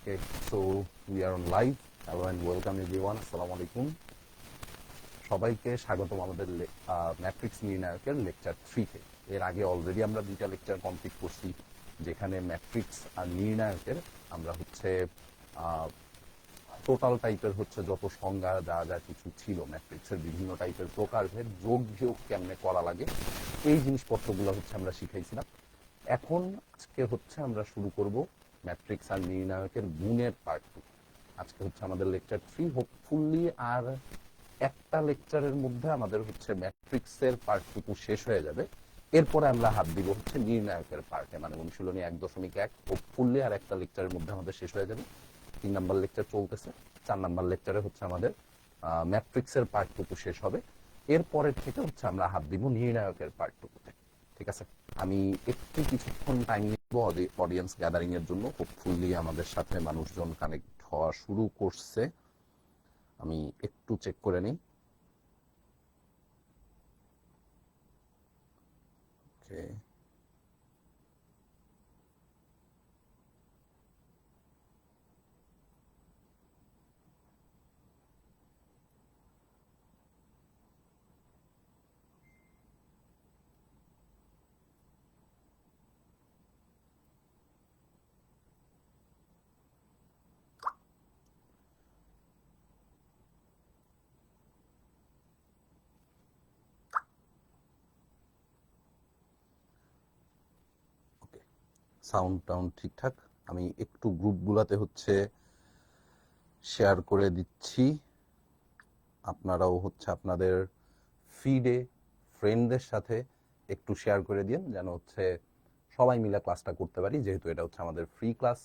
Okay, so we are on live. Hello and welcome everyone. Assalamu alaikum. সবাইকে স্বাগতম আমাদের matrix নির্ণায়কের lecture 3-তে। এর আগে অলরেডি আমরা দুইটা লেকচার কমপ্লিট করছি, যেখানে ম্যাট্রিক্স আর নির্ণায়কের আমরা হচ্ছে টোটাল টাইপের হচ্ছে যত সংজ্ঞা যা যা কিছু ছিল ম্যাট্রিক্সের বিভিন্ন টাইপের প্রকারভেদ, যোগ বিয়োগ কেমনে করা লাগে, এই জিনিসপত্রগুলো হচ্ছে আমরা শিখাইছিলাম। এখন আজকে হচ্ছে আমরা শুরু করব ম্যাট্রিক্স আর নির্ণায়কের গুণের পার্ট 2। আজকে হচ্ছে আমাদের লেকচার 3, হোপফুলি আর একটা লেকচারের মধ্যে আমাদের হচ্ছে ম্যাট্রিক্সের পার্টটুকু শেষ হয়ে যাবে। এরপরে আমরা হাত দিব হচ্ছে নির্ণায়কের পার্টে, মানে অনুশীলনী 1.1। হোপফুলি আর একটা লেকচারের মধ্যে আমাদের শেষ হয়ে যাবে। 3 নাম্বার লেকচার চলতেছে, 4 নাম্বার লেকচারে হচ্ছে আমাদের ম্যাট্রিক্সের পার্টটুকু শেষ হবে। এরপরের থেকে হচ্ছে আমরা হাত দিব নির্ণায়কের পার্টটুকুতে। ঠিক আছে, আমি একটু কিছুক্ষণ টাইম নিব অডিয়েন্স গ্যাদারিং এর জন্য। হোপফুলি আমাদের সাথে মানুষজন কানেক্ট হওয়া শুরু করছে, আমি একটু চেক করে নিই। ওকে, ওকে, সাউন্ড টাউন্ড ঠিকঠাক। আমি একটু গ্রুপগুলাতে হচ্ছে শেয়ার করে দিচ্ছি, আপনারাও হচ্ছে আপনাদের ফিডে ফ্রেন্ডদের সাথে একটু শেয়ার করে দিন, যেন হচ্ছে সবাই মিলে ক্লাসটা করতে পারি। যেহেতু এটা হচ্ছে আমাদের ফ্রি ক্লাস,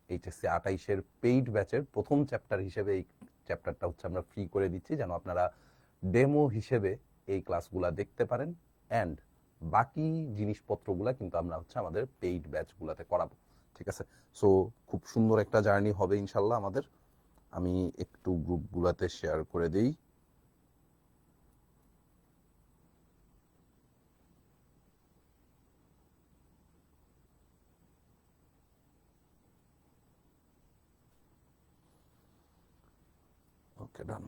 এইচএসসি 28-এর পেইড ব্যাচের প্রথম চ্যাপ্টার হিসেবে এই চ্যাপ্টারটা হচ্ছে আমরা ফ্রি করে দিচ্ছি, যেন আপনারা ডেমো হিসেবে এই ক্লাসগুলা দেখতে পারেন। অ্যান্ড বাকি জিনিসপত্রগুলা কিন্তু আমরা হচ্ছে আমাদের পেইড ব্যাচগুলাতে করাবো। ঠিক আছে, সো খুব সুন্দর একটা জার্নি হবে ইনশাল্লাহ আমাদের। আমি একটু গ্রুপগুলাতে শেয়ার করে দিই। ওকে, ডান।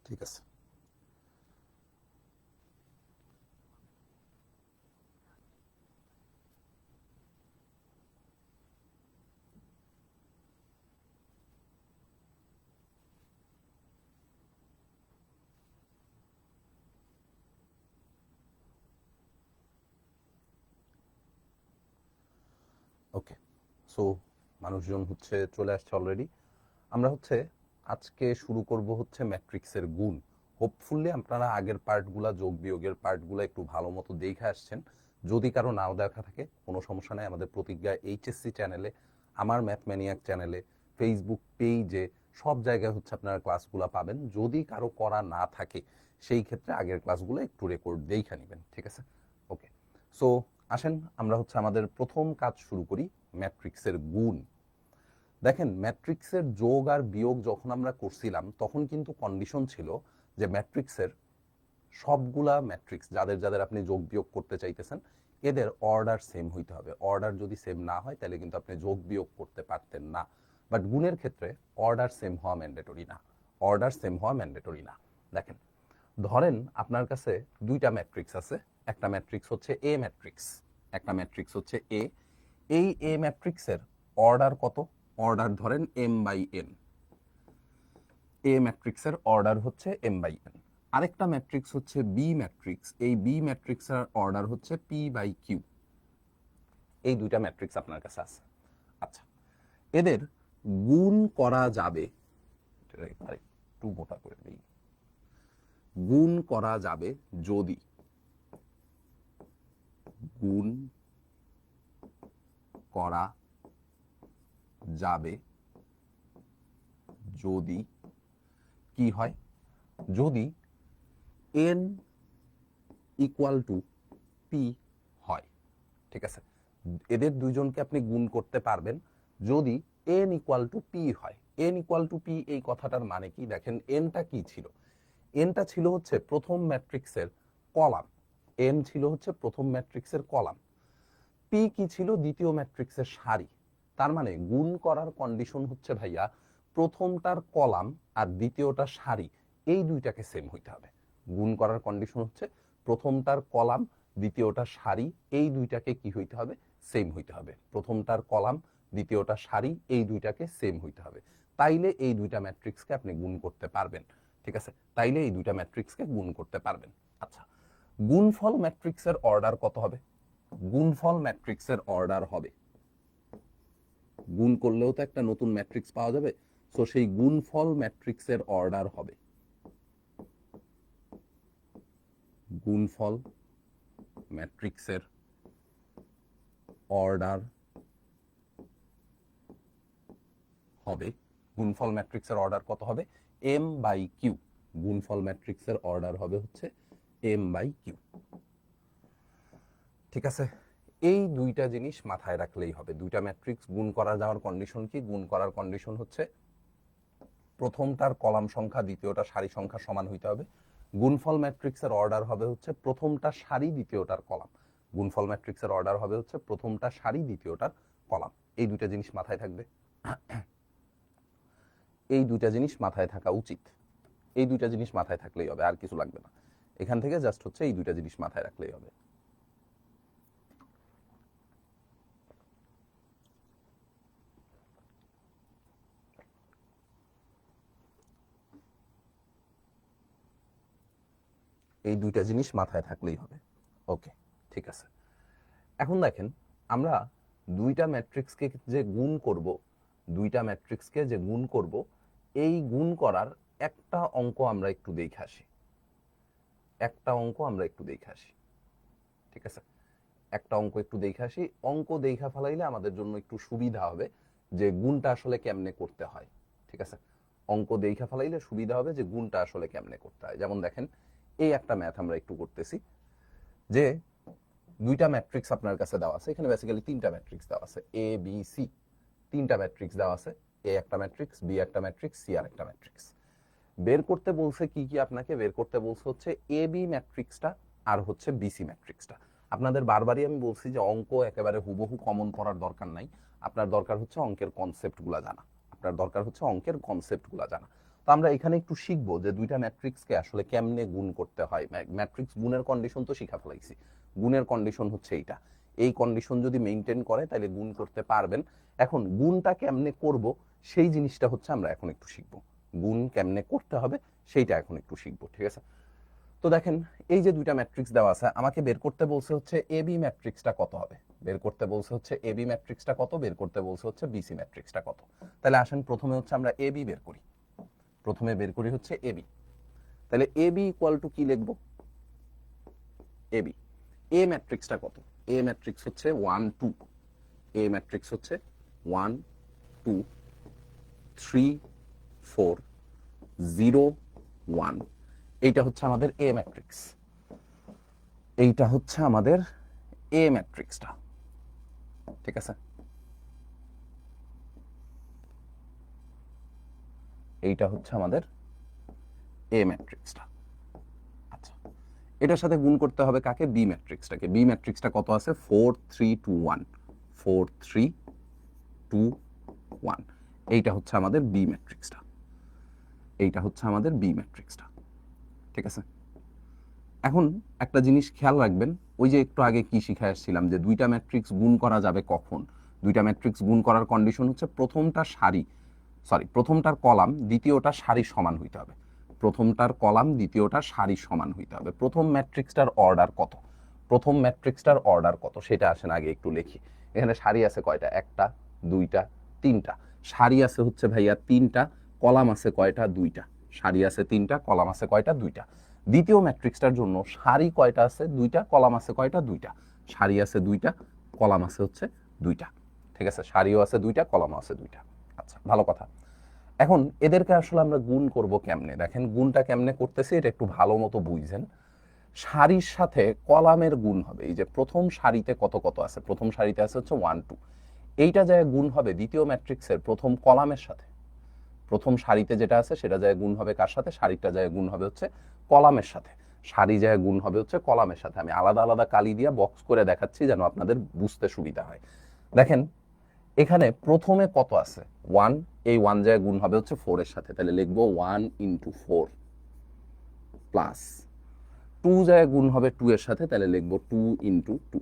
ঠিক আছে, ওকে। সো মানুষজন হচ্ছে চলে আসছে অলরেডি। আমরা হচ্ছে আজকে শুরু করব হচ্ছে ম্যাট্রিক্সের গুণ। হোপফুলি আপনারা আগের পার্টগুলা, যোগ বিয়োগের পার্টগুলো একটু ভালো মতো দেখে আসছেন। যদি কারো নাও দেখা থাকে কোনো সমস্যা নেই, আমাদের প্রতিজ্ঞা এইচএসসি চ্যানেলে, আমার ম্যাথম্যানিয়াক চ্যানেলে, ফেসবুক পেজে, সব জায়গায় হচ্ছে আপনারা ক্লাসগুলো পাবেন। যদি কারো করা না থাকে সেই ক্ষেত্রে আগের ক্লাসগুলো একটু রেকর্ড দেখে নেবেন। ঠিক আছে, ওকে। সো আসেন আমরা হচ্ছে আমাদের প্রথম কাজ শুরু করি, ম্যাট্রিক্সের গুণ। দেখেন, ম্যাট্রিক্সের যোগ আর বিয়োগ যখন আমরা করছিলাম তখন কিন্তু কন্ডিশন ছিল যে ম্যাট্রিক্সের সবগুলা ম্যাট্রিক্স যাদের যাদের আপনি যোগ বিয়োগ করতে চাইতেছেন এদের অর্ডার সেম হইতে হবে। অর্ডার যদি সেম না হয় তাহলে কিন্তু আপনি যোগ বিয়োগ করতে পারতেন না। বাট গুণের ক্ষেত্রে অর্ডার সেম হওয়া ম্যান্ডেটরি না, অর্ডার সেম হওয়া ম্যান্ডেটরি না। দেখেন, ধরেন আপনার কাছে দুইটা ম্যাট্রিক্স আছে, একটা ম্যাট্রিক্স হচ্ছে এ ম্যাট্রিক্স, একটা ম্যাট্রিক্স হচ্ছে এ। এই এ ম্যাট্রিক্সের অর্ডার কত? অর্ডার ধরেন m/n। এ ম্যাট্রিক্সের অর্ডার হচ্ছে m/n। আরেকটা ম্যাট্রিক্স হচ্ছে বি ম্যাট্রিক্স, এই বি ম্যাট্রিক্সের অর্ডার হচ্ছে p/q। এই দুইটা ম্যাট্রিক্স আপনার কাছে আছে। আচ্ছা, এদের গুণ করা যাবে, একটু মোটা করে দিই, গুণ করা যাবে যদি, গুণ করা যাবে যদি কি হয়? যদি n ইকুয়াল টু p হয়। ঠিক আছে, এদের দুইজনকে আপনি গুণ করতে পারবেন যদি n ইকুয়াল টু p হয়। n ইকুয়াল টু p এই কথাটার মানে কি? দেখেন, nটা কি ছিল? nটা ছিল হচ্ছে প্রথম ম্যাট্রিক্সের কলাম, এম ছিল হচ্ছে প্রথম ম্যাট্রিক্সের কলাম, পি কি ছিল দ্বিতীয় ম্যাট্রিক্সের সারি। তার মানে গুণ করার কন্ডিশন হচ্ছে ভাইয়া প্রথমটার কলাম আর দ্বিতীয়টার সারি এই দুইটাকে সেম হইতে হবে। গুণ করার কন্ডিশন হচ্ছে প্রথমটার কলাম দ্বিতীয়টার সারি এই দুইটাকে কি হইতে হবে, সেম হইতে হবে। প্রথমটার কলাম দ্বিতীয়টার সারি এই দুইটাকে সেম হইতে হবে, তাইলে এই দুইটা ম্যাট্রিক্সকে আপনি গুণ করতে পারবেন। ঠিক আছে, তাইলে এই দুইটা ম্যাট্রিক্সকে গুণ করতে পারবেন। আচ্ছা, গুণফল ম্যাট্রিক্সের অর্ডার কত হবে? গুণফল ম্যাট্রিক্সের অর্ডার হবে, গুণ করলেও তো একটা নতুন ম্যাট্রিক্স পাওয়া যাবে, সো সেই গুণফল ম্যাট্রিক্সের অর্ডার হবে, গুণফল ম্যাট্রিক্সের অর্ডার হবে, গুণফল ম্যাট্রিক্সের অর্ডার কত হবে? M by Q. গুণফল ম্যাট্রিক্সের অর্ডার হবে হচ্ছে এম বাই কিউ। ঠিক আছে, এই দুইটা জিনিস মাথায় রাখলেই হবে। দুইটা ম্যাট্রিক্স গুণ করা যাওয়ার কন্ডিশন কি? গুণ করার কন্ডিশন হচ্ছে প্রথমটার কলাম সংখ্যা দ্বিতীয়টা সারি সংখ্যা সমান হইতে হবে। গুণফল ম্যাট্রিক্সের অর্ডার হবে হচ্ছে প্রথমটা সারি দ্বিতীয়টার কলাম। গুণফল ম্যাট্রিক্সের অর্ডার হবে হচ্ছে প্রথমটা সারি দ্বিতীয়টার কলাম। এই দুইটা জিনিস মাথায় থাকবে, এই দুইটা জিনিস মাথায় থাকা উচিত। এই দুইটা জিনিস মাথায় থাকলেই হবে, আর কিছু লাগবে না। এখান থেকে জাস্ট হচ্ছে এই দুইটা জিনিস মাথায় রাখলেই হবে। এই দুইটা জিনিস মাথায় থাকলেই হবে। ওকে, ঠিক আছে। এখন দেখেন, আমরা দুইটা ম্যাট্রিক্সকে যে গুণ করব, দুইটা ম্যাট্রিক্সকে যে গুণ করব, এই গুণ করার একটা অঙ্ক আমরা একটু দেখে আসি। একটা অঙ্ক আমরা একটু দেখে আসি। ঠিক আছে, একটা অঙ্ক একটু দেখে আসি। অঙ্ক দেখা ফেলাইলে আমাদের জন্য একটু সুবিধা হবে যে গুণটা আসলে কেমনে করতে হয়। ঠিক আছে, অঙ্ক দেখা ফেলাইলে সুবিধা হবে যে গুণটা আসলে কেমনে করতে হয়। যেমন দেখেন, এই একটা ম্যাথ আমরা একটু করতেছি, যে দুইটা ম্যাট্রিক্স আপনার কাছে দেওয়া আছে। এখানে বেসিক্যালি তিনটা ম্যাট্রিক্স দেওয়া আছে, এ বি সি। তিনটা ম্যাট্রিক্স দেওয়া আছে, এ একটা ম্যাট্রিক্স, বি একটা ম্যাট্রিক্স, সি আর একটা ম্যাট্রিক্স। বের করতে বলছে কি কি? আপনাকে বের করতে বলছে হচ্ছে এ বি ম্যাট্রিক্সটা আর হচ্ছে বিসি ম্যাট্রিক্সটা। আপনাদের বারবারই আমি বলছি যে অঙ্ক একেবারে হুবহু কমন করার দরকার নাই, আপনার দরকার হচ্ছে অঙ্কের কনসেপ্টগুলো জানা। আপনার দরকার হচ্ছে অঙ্কের কনসেপ্টগুলো জানা। তো আমরা এখানে একটু শিখবো যে দুইটা ম্যাট্রিক্সকে আসলে কেমনে গুণ করতে হয়। ম্যাট্রিক্স গুণের কন্ডিশন তো শিখা ফেলাইছি। গুণের কন্ডিশন হচ্ছে এইটা, এই কন্ডিশন যদি মেনটেন করে তাহলে গুণ করতে পারবেন। এখন গুণটা কেমনে করব সেই জিনিসটা হচ্ছে আমরা এখন একটু শিখবো। গুণ কেমনে করতে হবে সেইটা এখন একটু শিখবো। ঠিক আছে, তো দেখেন, এই যে দুইটা ম্যাট্রিক্স দেওয়া আছে, আমাকে বের করতে বলছে হচ্ছে এ বি ম্যাট্রিক্সটা কত হবে। বের করতে বলছে হচ্ছে এ বি ম্যাট্রিক্সটা কত, বের করতে বলছে হচ্ছে বিসি ম্যাট্রিক্সটা কত। তাহলে আসেন প্রথমে হচ্ছে আমরা এ বি বের করি। প্রথমে বের করি হচ্ছে এ বি। তাহলে এ বি ইকুয়াল টু কি লিখবো? এ বি, এ ম্যাট্রিক্সটা কত? এ ম্যাট্রিক্স হচ্ছে 1 2। এ ম্যাট্রিক্স হচ্ছে 1 2 3 4 0 1। এইটা হচ্ছে আমাদের এ ম্যাট্রিক্স। এইটা হচ্ছে আমাদের এ ম্যাট্রিক্সটা। ঠিক আছে, এইটা হচ্ছে আমাদের এ ম্যাট্রিক্সটা। আচ্ছা, এটার সাথে গুণ করতে হবে কাকে? বি ম্যাট্রিক্সটাকে। বি ম্যাট্রিক্সটা কত আছে? 4 3 2 1। 4 3 2 1। এইটা হচ্ছে আমাদের বি ম্যাট্রিক্সটা। এইটা হচ্ছে আমাদের বি ম্যাট্রিক্সটা। ঠিক আছে, এখন একটা জিনিস খেয়াল রাখবেন, ওই যে একটু আগে কি শিখে আসছিলাম যে দুইটা ম্যাট্রিক্স গুণ করা যাবে কখন। দুইটা ম্যাট্রিক্স গুণ করার কন্ডিশন হচ্ছে প্রথমটার কলাম দ্বিতীয়টা সারি সমান হইতে হবে। প্রথমটার কলাম দ্বিতীয়টা সারি সমান হইতে হবে। প্রথম ম্যাট্রিক্সটার অর্ডার কত? প্রথম ম্যাট্রিক্সটার অর্ডার কত সেটা আসেন আগে একটু লিখি। এখানে সারি আছে কয়টা? একটা, দুইটা, তিনটা। সারি আছে হচ্ছে ভাইয়া তিনটা, কলাম আছে কয়টা? দুইটা। সারি আছে তিনটা, কলাম আছে কয়টা? দুইটা। দ্বিতীয় ম্যাট্রিক্সটার জন্য সারি কয়টা আছে? দুইটা, কলাম আছে কয়টা? দুইটা। সারি আছে দুইটা, কলাম আছে হচ্ছে দুইটা। ঠিক আছে, সারিও আছে দুইটা, কলামও আছে দুইটা। আচ্ছা, ভালো কথা। এখন এদেরকে আসলে আমরা গুণ করব কেমনে? দেখেন, গুণটা কেমনে করতেছি এটা একটু ভালো মতো বুঝেন। সারির সাথে কলামের গুণ হবে। এই যে প্রথম সারিতে কত কত আছে? প্রথম সারিতে আছে হচ্ছে 1 2। এইটা যায় গুণ হবে দ্বিতীয় ম্যাট্রিক্সের প্রথম কলামের সাথে। প্রথম সারিতে যেটা আছে সেটা যায় গুণ হবে কার সাথে? সারিটা যায় গুণ হবে হচ্ছে কলামের সাথে। সারি যায় গুণ হবে হচ্ছে কলামের সাথে। আমি আলাদা আলাদা কালি দিয়ে বক্স করে দেখাচ্ছি যেন আপনাদের বুঝতে সুবিধা হয়। দেখেন এখানে প্রথমে কত আছে, 1, এই 1 যায় গুণ হবে হচ্ছে 4 এর সাথে, তাহলে লিখবো 1 × 4 প্লাস 2 যায় গুণ হবে 2 এর সাথে, তাহলে লিখবো 2 × 2।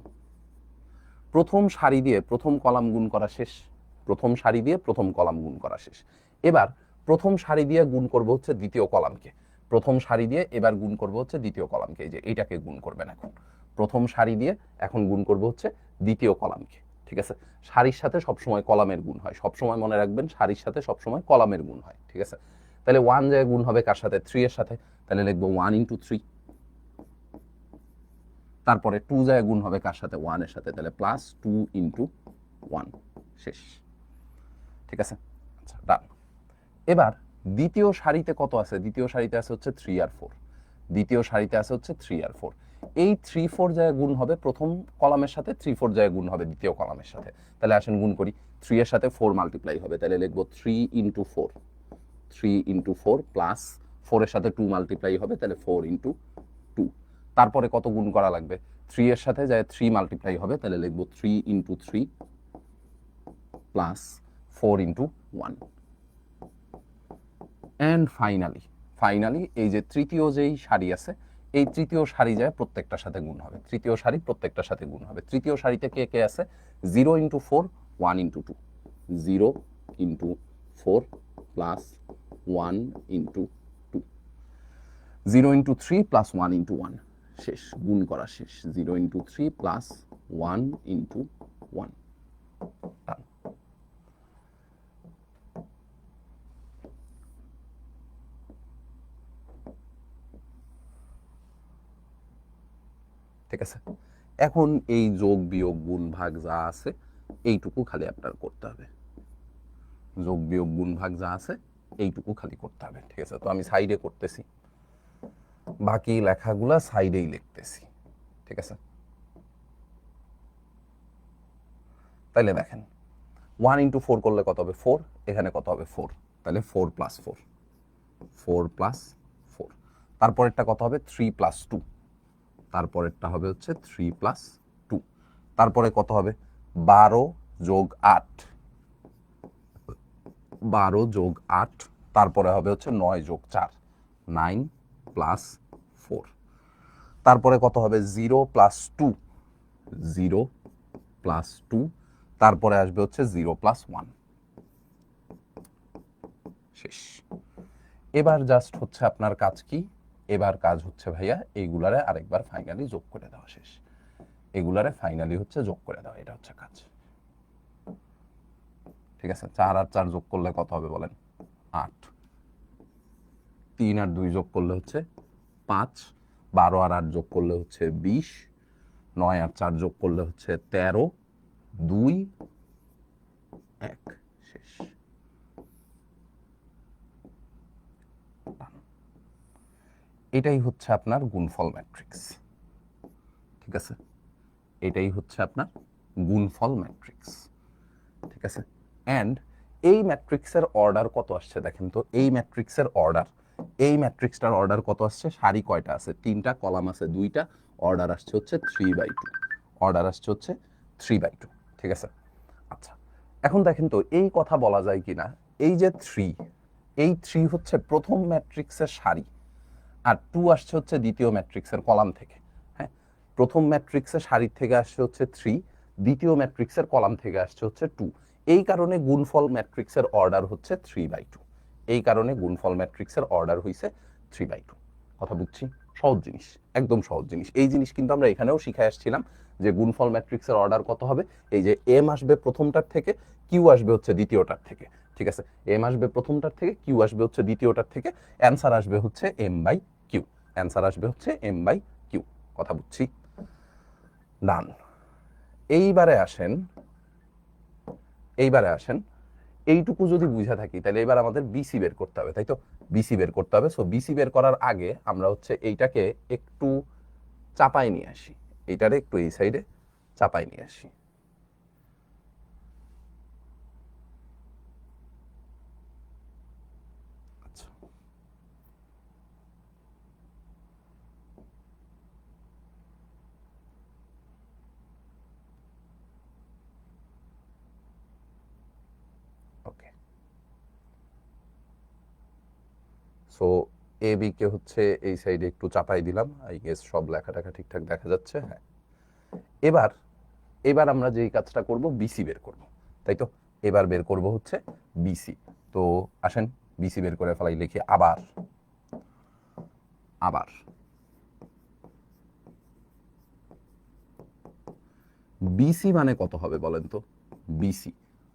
প্রথম সারি দিয়ে প্রথম কলাম গুণ করা শেষ, প্রথম সারি দিয়ে প্রথম কলাম গুণ করা শেষ। এবার প্রথম সারি দিয়ে গুণ করব হচ্ছে দ্বিতীয় কলামকে, প্রথম সারি দিয়ে এবার গুণ করব হচ্ছে দ্বিতীয় কলামকে, এই যে এইটাকে গুণ করবেন এখন। প্রথম সারি দিয়ে এখন গুণ করব হচ্ছে দ্বিতীয় কলামকে, ঠিক আছে। সারির সাথে সবসময় কলামের গুণ হয়, সবসময় মনে রাখবেন সারির সাথে সবসময় কলামের গুণ হয়, ঠিক আছে। তাহলে 1 যায় গুণ হবে কার সাথে, 3 এর সাথে, তাহলে লিখবো 1 × 3। তারপরে 2 যায় গুণ হবে কার সাথে, 1 এর সাথে, তাহলে প্লাস 2 × 1 শেষ, ঠিক আছে। আচ্ছা ডান। এবার দ্বিতীয় সারিতে কত আছে, দ্বিতীয় সারিতে আছে হচ্ছে 3 আর 4, দ্বিতীয় সারিতে আছে হচ্ছে 3 আর 4। এই 3, 4 যায় গুণ হবে প্রথম কলামের সাথে, 3, 4 যায় গুণ হবে দ্বিতীয় কলামের সাথে। তাহলে আসেন গুণ করি, 3 এর সাথে 4 মাল্টিপ্লাই হবে, তাহলে লিখবো 3 × 4, 3 × 4 প্লাস 4 এর সাথে 2 মাল্টিপ্লাই হবে, তাহলে 4 × 2। তারপরে কত গুণ করা লাগবে, 3 এর সাথে যায় 3 মাল্টিপ্লাই হবে, তাহলে লিখবো 3 × 3 প্লাস 4 × 1। অ্যান্ড ফাইনালি এই যে তৃতীয় যেই সারি আছে, এই তৃতীয় সারি যায় প্রত্যেকটার সাথে গুণ হবে, তৃতীয় সারি প্রত্যেকটার সাথে গুণ হবে। তৃতীয় সারিতে কে কে আছে, 0 × 4 1 × 2, 0 × 4 প্লাস 1 × 2, 0 × 3 প্লাস 1 × 1 শেষ, গুণ করা শেষ, 0 × 3 প্লাস 1 × 1। ঠিক আছে, এখন এই যোগ বিয়োগ গুণ ভাগ যা আছে এইটুকু খালি আপনার করতে হবে, যোগ বিয়োগ গুণ ভাগ যা আছে এইটুকু খালি করতে হবে, ঠিক আছে। তো আমি সাইডে করতেছি, বাকি লেখাগুলা সাইডেই লিখতেছি, ঠিক আছে। তাইলে দেখেন 1 × 4 করলে কত হবে 4, এখানে কত হবে 4, তাহলে 4 + 4, 4 + 4। তারপরেরটা কত হবে 3 + 2, তারপরেরটা হবে হচ্ছে 3 + 2। তারপরে কত হবে 12 + 8, 12 + 8। তারপরে হবে হচ্ছে 9 + 4, 9 + 4। তারপরে কত হবে 0 + 2, 0 + 2। তারপরে আসবে হচ্ছে 0 + 1 শেষ। এবার জাস্ট হচ্ছে আপনার কাজ কি, এবার কাজ হচ্ছে ভাইয়া এইগুলারে আরেকবার ফাইনালি যোগ করে দেওয়া শেষ, এগুলারে ফাইনালি হচ্ছে যোগ করে দেওয়া, এটা হচ্ছে কাজ, ঠিক আছে। 4 আর 4 যোগ করলে কত হবে বলেন, 8। 3 আর 2 যোগ করলে হচ্ছে 5, 12 আর 8 যোগ করলে হচ্ছে 20, 9 আর 4 যোগ করলে হচ্ছে 13, 2, 1 শেষ। এটাই হচ্ছে আপনার গুণফল ম্যাট্রিক্স, ঠিক আছে, এটাই হচ্ছে আপনার গুণফল ম্যাট্রিক্স, ঠিক আছে। অ্যান্ড এই ম্যাট্রিক্সের অর্ডার কত আসছে দেখেন তো, এই ম্যাট্রিক্সের অর্ডার, এই ম্যাট্রিক্সটার অর্ডার কত আসছে, সারি কয়টা আছে, 3টা, কলাম আছে 2টা, অর্ডার আসছে হচ্ছে 3/2, অর্ডার আসছে হচ্ছে 3/2, ঠিক আছে। আচ্ছা এখন দেখেন তো এই কথা বলা যায় কিনা, এই যে 3, এই 3 হচ্ছে প্রথম ম্যাট্রিক্সের সারি, আর 2 আসছে হচ্ছে দ্বিতীয় ম্যাট্রিক্সের কলাম থেকে, হ্যাঁ। প্রথম ম্যাট্রিক্সের সারি থেকে আসছে হচ্ছে 3, দ্বিতীয় ম্যাট্রিক্সের কলাম থেকে আসছে হচ্ছে 2। এই কারণে গুণফল ম্যাট্রিক্সের অর্ডার হচ্ছে 3/2, এই কারণে গুণফল ম্যাট্রিক্সের অর্ডার হইছে 3/2। কথা বুঝছি, সহজ জিনিস, একদম সহজ জিনিস। এই জিনিস কিন্তু আমরা এখানেও শিখে আসছিলাম যে গুণফল ম্যাট্রিক্সের অর্ডার কত হবে, এই যে এম আসবে প্রথমটার থেকে, কিউ আসবে হচ্ছে দ্বিতীয়টার থেকে, ঠিক আছে। এম আসবে প্রথমটার থেকে, কিউ আসবে হচ্ছে দ্বিতীয়টার থেকে, অ্যান্সার আসবে হচ্ছে m/q, অ্যান্সার আসবে হচ্ছে m/q। কথা বুঝছি, ডান। এইবারে আসেন, এইবারে আসেন, এইটুকু যদি বুঝে থাকি তাহলে এবার আমাদের বিসি বের করতে হবে, তাই তো, বিসি বের করতে হবে। সো বিসি বের করার আগে আমরা হচ্ছে এইটাকে একটু চাপাই নিয়ে আসি, এইটারে একটু এই সাইডে চাপাই নিয়ে আসি। আচ্ছা সো এ বি কে হচ্ছে এই সাইডে একটু চাপাই দিলাম, আই গেস সব লেখা টাখা ঠিকঠাক দেখা যাচ্ছে। হ্যাঁ, এবার এবার আমরা যেই কাজটা করব বিসি বের করব, তাই তো? এবার বের করব হচ্ছে বিসি। তো আসেন বিসি বের করে ফেলাই, লিখি আবার আবার বিসি মানে কত হবে বলেন তো? বিসি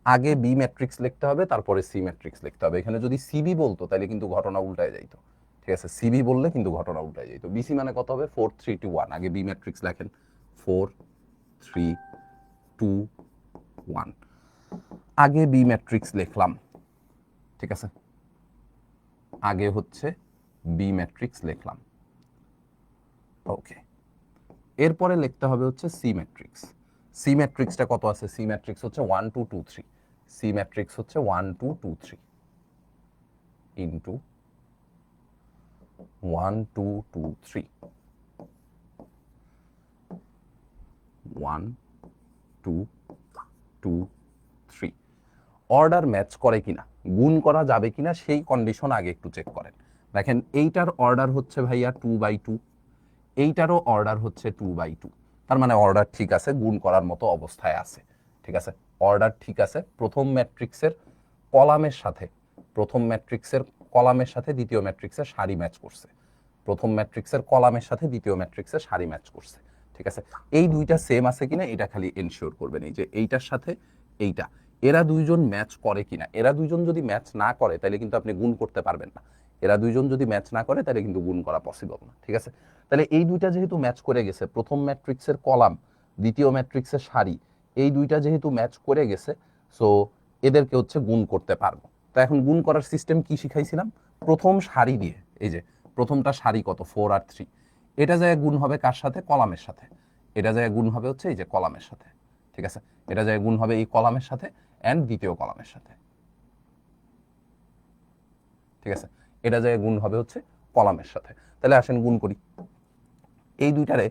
আগে বি ম্যাট্রিক্স লিখতে হবে, তারপরে সি ম্যাট্রিক্স লিখতে হবে। এখানে যদি সিবি বলতো তাহলে কিন্তু ঘটনা উল্টায় যাইতো, ঠিক আছে? সিবি বললে কিন্তু ঘটনা উল্টায় যাইতো। বিসি মানে কত হবে? 4 3 2 1। আগে বি ম্যাট্রিক্স লেখেন, 4 3 2 1। আগে বি ম্যাট্রিক্স লিখলাম, ঠিক আছে? আগে হচ্ছে বি ম্যাট্রিক্স লিখলাম, ওকে। এরপরে লিখতে হবে হচ্ছে সি ম্যাট্রিক্স। সি ম্যাট্রিক্সটা কত আছে? সি ম্যাট্রিক্স হচ্ছে 1 2 2 3। সি ম্যাট্রিক্স হচ্ছে 1 2 2 3 ইন্টু 1 2 2 3 1 2 2 3। অর্ডার ম্যাচ করে কিনা, গুণ করা যাবে কিনা সেই কন্ডিশন আগে একটু চেক করেন। দেখেন এইটার অর্ডার হচ্ছে ভাইয়া 2/2, এইটারও অর্ডার হচ্ছে 2/2। তার মানে অর্ডার ঠিক আছে, গুণ করার মতো অবস্থায় আছে, ঠিক আছে? অর্ডার ঠিক আছে। প্রথম ম্যাট্রিক্সের কলামের সাথে দ্বিতীয় ম্যাট্রিক্সের সারি ম্যাচ করছে। প্রথম ম্যাট্রিক্সের কলামের সাথে দ্বিতীয় ম্যাট্রিক্সের সারি ম্যাচ করছে, ঠিক আছে? এই দুইটা সেম আছে কিনা এটা খালি এনশিওর করবেন। এই যে এইটার সাথে এইটা, এরা দুইজন ম্যাচ করে কিনা। এরা দুইজন যদি ম্যাচ না করে তাহলে কিন্তু আপনি গুণ করতে পারবেন না। এরা দুইজন যদি ম্যাচ না করে তাহলে কিন্তু গুণ করা পসিবল না, ঠিক আছে? তাহলে এই দুইটা যেহেতু ম্যাচ করে গেছে, প্রথম ম্যাট্রিক্সের কলাম দ্বিতীয় ম্যাট্রিক্সের সারি, এই দুইটা যেহেতু ম্যাচ করে গেছে, সো এদেরকে হচ্ছে গুণ করতে পারবো। তো এখন গুণ করার সিস্টেম কি শিখাইছিলাম? প্রথম সারি দিয়ে, এই যে প্রথমটা সারি কত, 4 আর 3, এটা জায়গায় গুণ হবে কার সাথে? কলামের সাথে। এটা জায়গায় গুণ হবে হচ্ছে এই যে কলামের সাথে, ঠিক আছে? এটা জায়গায় গুণ হবে এই কলামের সাথে অ্যান্ড দ্বিতীয় কলামের সাথে, ঠিক আছে? এটা জায়গায় গুণ হবে হচ্ছে কলামের সাথে। তাহলে আসেন গুণ করি। এই দুইটারে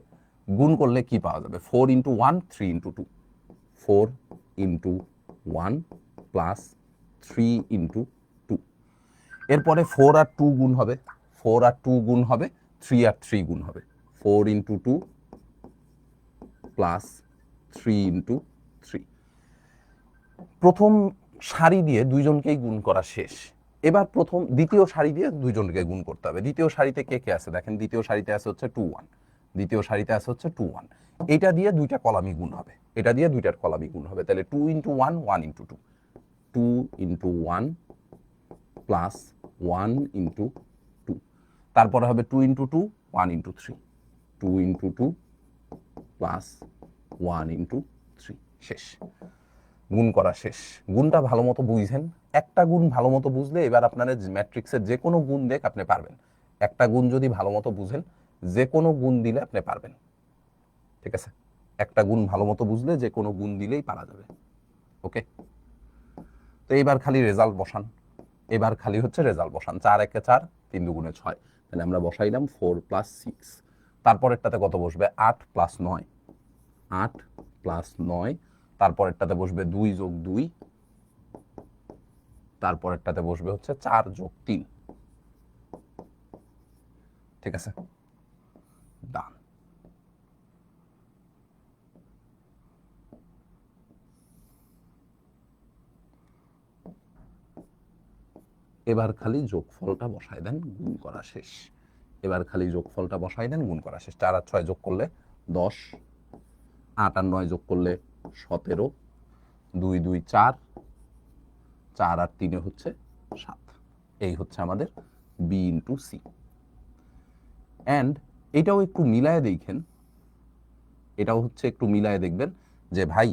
গুণ করলে কি পাওয়া যাবে? 4 into 1 3 into 2, 4 into 1 plus 3 into 2। এরপরে 4 আর 2 গুণ হবে, 4 আর 2 গুণ হবে, 3 আর 3 গুণ হবে। 4 ইন্টু 2 প্লাস 3 ইন্টু 3। প্রথম সারি দিয়ে দুইজনকেই গুণ করা শেষ। এবার দ্বিতীয় সারি দিয়ে দুইজনকে গুণ করতে হবে। দ্বিতীয় সারিতে কে কে আছে দেখেন, দ্বিতীয় সারিতে আছে হচ্ছে 2 1, দ্বিতীয় সারিতে আছে হচ্ছে 2 1। এটা দিয়ে দুইটা কলামই গুণ হবে, এটা দিয়ে দুইটার কলামই গুণ হবে। তাহলে 2 into 1 1 into 2, 2 into 1 plus 1 into 2। তারপরে হবে 2 into 2 1 into 3, 2 into 2 plus 1 into 3। শেষ, গুণ করা শেষ। গুণটা ভালো মতো বুঝেন। একটা গুণ ভালো মতো বুঝলে এবার আপনার ম্যাট্রিক্সের যে কোনো গুণ দেখ আপনি পারবেন। একটা গুণ যদি ভালো মতো বুঝেন, যে কোনো গুণ দিলে আপনি পারবেন, ঠিক আছে? একটা গুণ ভালো মতো বুঝলে যে কোনো গুণ দিলেই পারা যাবে, ওকে? তো এবার খালি রেজাল্ট বসান, এবার খালি হচ্ছে রেজাল্ট বসান। 4 1 4, 3 2 6। তাহলে আমরা বসাইলাম 4 প্লাস 6। তারপরেরটাতে কত বসবে? 8 প্লাস 9, 8 প্লাস 9। তারপরেরটাতে বসবে 2 যোগ 2, তারপরেরটাতে বসবে হচ্ছে 4 যোগ 3, ঠিক আছে? ডান। এবার খালি যোগফলটা বসায় দেন, গুণ করা শেষ। এবার খালি যোগফলটা বসায় দেন, গুণ করা শেষ। 4 আর 6 যোগ করলে 10, 8 আর 9 যোগ করলে 17, 2 2 4, 4 আর 3 হচ্ছে 7। এই হচ্ছে আমাদের বি ইন্টু সি। অ্যান্ড এটাও একটু মিলায় দেখেন, এটাও হচ্ছে একটু মিলায় দেখবেন যে ভাই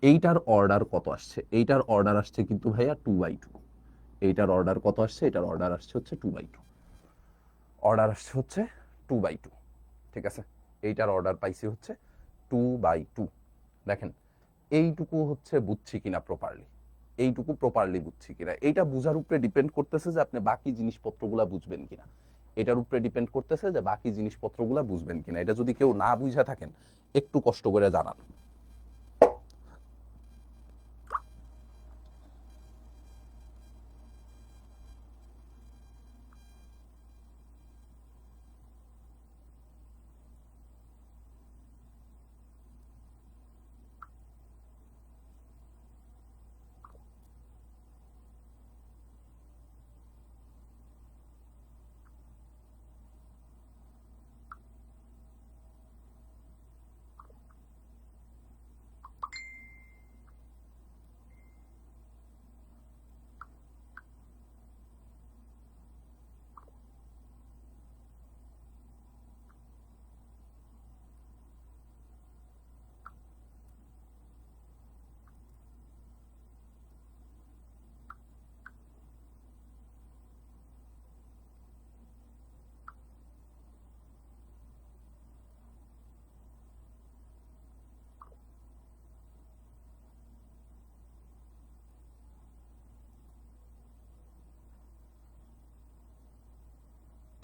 এইটার অর্ডার কত আসছে। এইটার অর্ডার আসছে কিন্তু ভাইয়া 2/2। এইটার অর্ডার কত আসছে? এটার অর্ডার আসছে হচ্ছে 2/2। অর্ডার আসছে হচ্ছে 2/2, ঠিক আছে? এইটার অর্ডার পাইছি হচ্ছে 2/2। দেখেন এইটুকু হচ্ছে বুঝছি কিনা প্রপারলি, এইটুকু প্রপারলি বুঝছি কিনা। এইটা বুঝার উপরে ডিপেন্ড করতেছে যে আপনি বাকি জিনিসপত্রগুলা বুঝবেন কিনা। এটার উপরে ডিপেন্ড করতেছে যে বাকি জিনিসপত্রগুলা বুঝবেন কিনা। এটা যদি কেউ না বুঝা থাকেন একটু কষ্ট করে জানান।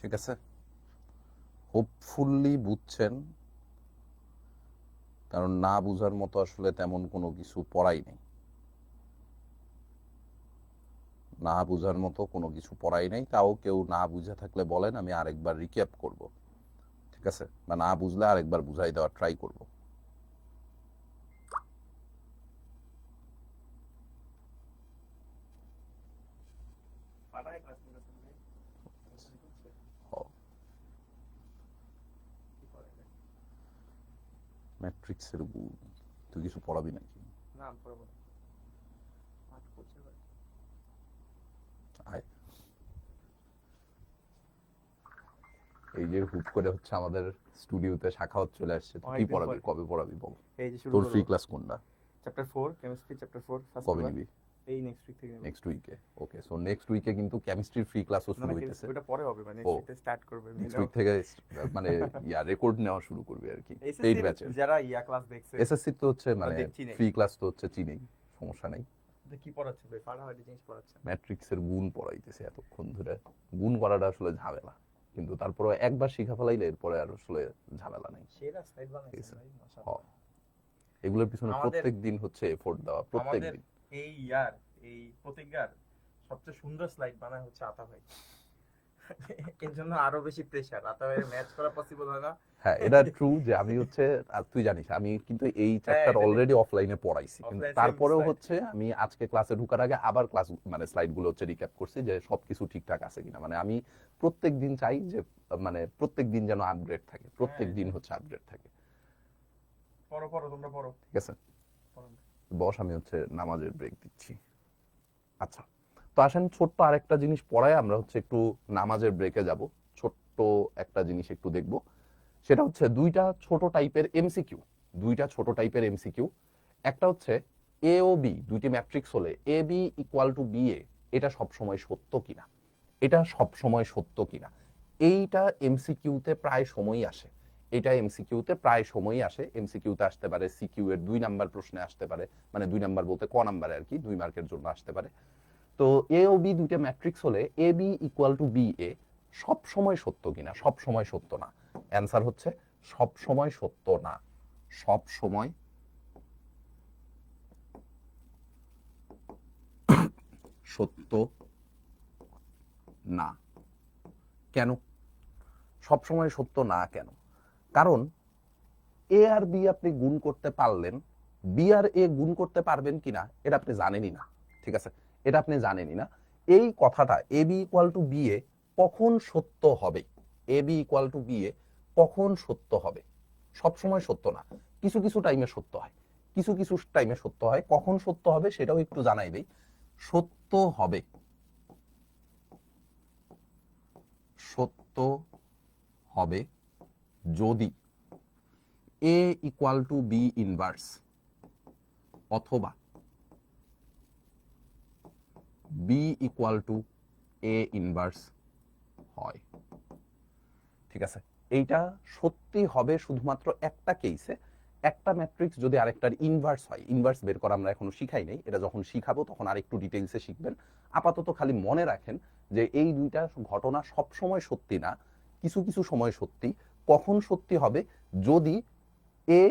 ঠিক আছে, হোপফুলি বুঝছেন, কারণ না বুঝার মতো আসলে তেমন কোনো কিছু পড়াই নেই, না বুঝার মতো কোনো কিছু পড়াই নেই। তাও কেউ না বুঝে থাকলে বলেন, আমি আরেকবার রিক্যাপ করব, ঠিক আছে, বা না বুঝলে আরেকবার বুঝাই দেওয়ার ট্রাই করব। ম্যাট্রিক্সের গুণ তুই কিছু পড়াবি নাকি? না পড়াবো না। আয়, এই যে হুট করে হচ্ছে আমাদের স্টুডিওতে শাখাওয়াত চলে আসছে, তুই কি পড়াবি, কবে পড়াবি বল? এই যে শুরু তোর করব ফ্রি ক্লাস কোনটা? চ্যাপ্টার 4 কেমিস্ট্রি চ্যাপ্টার 4 ফার্স্ট কবে নিবি? এই নেক্সট উইক থেকে নেব। নেক্সট উইকে, ওকে। সো নেক্সট উইকে কিন্তু কেমিস্ট্রির ফ্রি ক্লাসও না শুরু না হইতেছে। ওটা পরে হবে, মানে নেক্সট উইকে স্টার্ট করবে। নেক্সট উইক থেকে মানে রেকর্ড নেওয়া শুরু করবে আর কি, পেইড ব্যাচে। যারা ক্লাস দেখছে, এসএসসি তো হচ্ছে মানে ফ্রি ক্লাস তো হচ্ছে চিনেই, সমস্যা নাই। কি পড়াচ্ছে ভাই? ফাটাফাটি জিনিস পড়াচ্ছে। ম্যাট্রিক্সের গুণ পড়াইতেছে এতক্ষণ ধরে। গুণ করাটা আসলে ঝামেলা, কিন্তু তারপরে একবার শিখা ফেলাইলে এরপরে আর আসলে ঝামেলা নেই। সেরা স্লাইড বানাইছেন ভাই, মাশাআল্লাহ। এগুলোর পিছনে প্রত্যেক দিন হচ্ছে এফোর্ট দেওয়া, প্রত্যেক দিন। এই এই প্রতিজ্ঞার সবচেয়ে সুন্দর স্লাইড বানায় হচ্ছে আতা ভাই। এর জন্য আরো বেশি প্রেসার, আতা ভাইয়ের ম্যাচ করা পসিবল হয় না। হ্যাঁ, এটা ট্রু যে আমি হচ্ছে, আর তুই জানিস আমি কিন্তু এই চ্যাপ্টার অলরেডি অফলাইনে পড়াইছি, কিন্তু তারপরেও হচ্ছে আমি আজকে ক্লাসে ঢোকার আগে আবার ক্লাস মানে স্লাইড গুলো হচ্ছে রিক্যাপ করছি যে সবকিছু ঠিকঠাক আছে কিনা। মানে আমি প্রত্যেক দিন চাই যে মানে প্রত্যেক দিন যেন আপগ্রেড থাকে, প্রত্যেক দিন হচ্ছে আপগ্রেড থাকে। পড়ো তোমরা পড়ো, ঠিক আছে বস, আমি হচ্ছে নামাজের ব্রেক দিচ্ছি। আচ্ছা, তো আসেন ছোট্ট আরেকটা জিনিস পড়ায় আমরা হচ্ছে একটু নামাজের ব্রেকে যাব। ছোট্ট একটা জিনিস একটু দেখব, সেটা হচ্ছে দুইটা ছোট টাইপের এমসিকিউ। দুইটা ছোট টাইপের এমসিকিউ, একটা হচ্ছে এ ও বি দুইটি ম্যাট্রিক্স হলে A B equal to B A, এটা সবসময় সত্য কিনা, এটা সবসময় সত্য কিনা। এইটা এমসিকিউতে প্রায় সময়ই আসে, এটা এমসিকিউতে প্রায় সময়ই আসে। এমসিকিউতে আসতে পারে, সিকিউ এর 2 নাম্বার প্রশ্নে আসতে পারে, মানে 2 নাম্বার বলতে ক নাম্বারে আর কি, 2 মার্কের জন্য আসতে পারে। তো এ ও বি দুইটা ম্যাট্রিক্স হলে A B equal to B A সব সময় সত্য কিনা? সব সময় সত্য না। অ্যানসার হচ্ছে সব সময় সত্য না, সব সময় সত্য না। কেন সব সময় সত্য না? কেন? কারণ এ আর বি আপনি গুণ করতে পারলেন, বি আর এ গুণ করতে পারবেন কিনা এটা আপনি জানেনই না, ঠিক আছে, এটা আপনি জানেনই না। এই কথাটা A B equal to B A কখন সত্য হবে, A B equal to B A কখন সত্য হবে? সব সময় সত্য না, কিছু কিছু টাইমে সত্য হয়, কিছু কিছু টাইমে সত্য হয়। কখন সত্য হবে সেটাও একটু জানাই দেই। সত্য হবে, সত্য হবে যদি A equal to B inverse অথবা B equal to A inverse হয়। ঠিক আছে, এইটা সত্যি হবে শুধুমাত্র একটা কেসে, একটা ম্যাট্রিক্স যদি আরেকটার ইনভার্স হয়। ইনভার্স বের করা আমরা এখনো শিখাই নাই, এটা যখন শিখাবো তখন আরেকটু ডিটেইলসে শিখবেন। আপাতত খালি মনে রাখেন যে এই দুইটা ঘটনা সব সময় সত্যি না, কিছু কিছু সময় সত্যি। কখন সত্যি হবে? যদি এ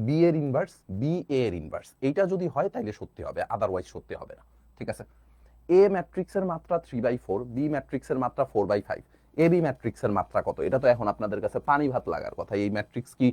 বি এর ইনভার্স, বি এ এর ইনভার্স, এইটা যদি হয় তাহলে সত্যি হবে, আদারওয়াইজ সত্যি হবে না। ঠিক আছে, এ ম্যাট্রিক্সের মাত্রা 3/4, বি ম্যাট্রিক্সের মাত্রা 4/5, এ বি ম্যাট্রিক্সের মাত্রা কত? এটা তো এখন আপনাদের কাছে পানি ভাত লাগার কথা। এই ম্যাট্রিক্স কি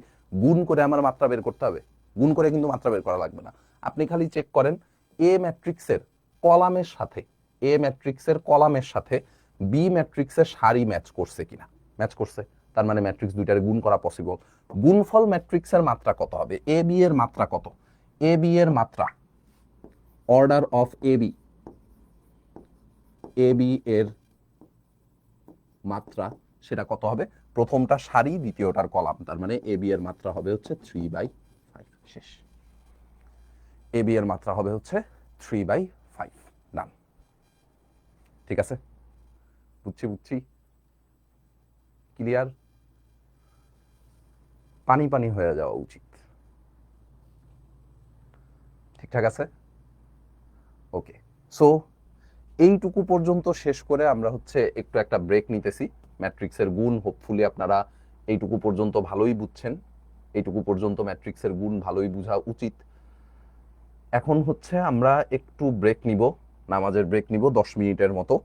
গুণ করে আমার মাত্রা বের করতে হবে? গুণ করে কিন্তু মাত্রা বের করা লাগবে না, আপনি খালি চেক করেন এ ম্যাট্রিক্সের কলামের সাথে, এ ম্যাট্রিক্সের কলামের সাথে বি ম্যাট্রিক্সের সারি ম্যাচ করছে কিনা। ম্যাচ করছে, তার মানে ম্যাট্রিক্স দুইটারে গুণ করা পসিবল। গুণফল ম্যাট্রিক্সের মাত্রা কত হবে? এ বি এর মাত্রা কত? এ বি এর মাত্রা, order of A B, A B এর মাত্রা সেটা কত হবে? প্রথমটা সারি, দ্বিতীয়টার কলাম, তার মানে এ বি এর মাত্রা হবে হচ্ছে 3/5। শেষ, এ বি এর মাত্রা হবে হচ্ছে 3/5। ডান, ঠিক আছে, বুঝছি, ক্লিয়ার? পানি পানি হয়ে যাওয়া উচিত, ঠিকঠাক আছে? ওকে, সো এইটুকু পর্যন্ত শেষ করে আমরা হচ্ছে একটু একটা ব্রেক নিতেছি। ম্যাট্রিক্সের গুণ হোপফুলি আপনারা এইটুকু পর্যন্ত ভালোই বুঝছেন, এইটুকু পর্যন্ত ম্যাট্রিক্সের গুণ ভালোই বোঝা উচিত। এখন হচ্ছে আমরা একটু ব্রেক নিব, নামাজের ব্রেক নিব 10 মিনিটের মতো।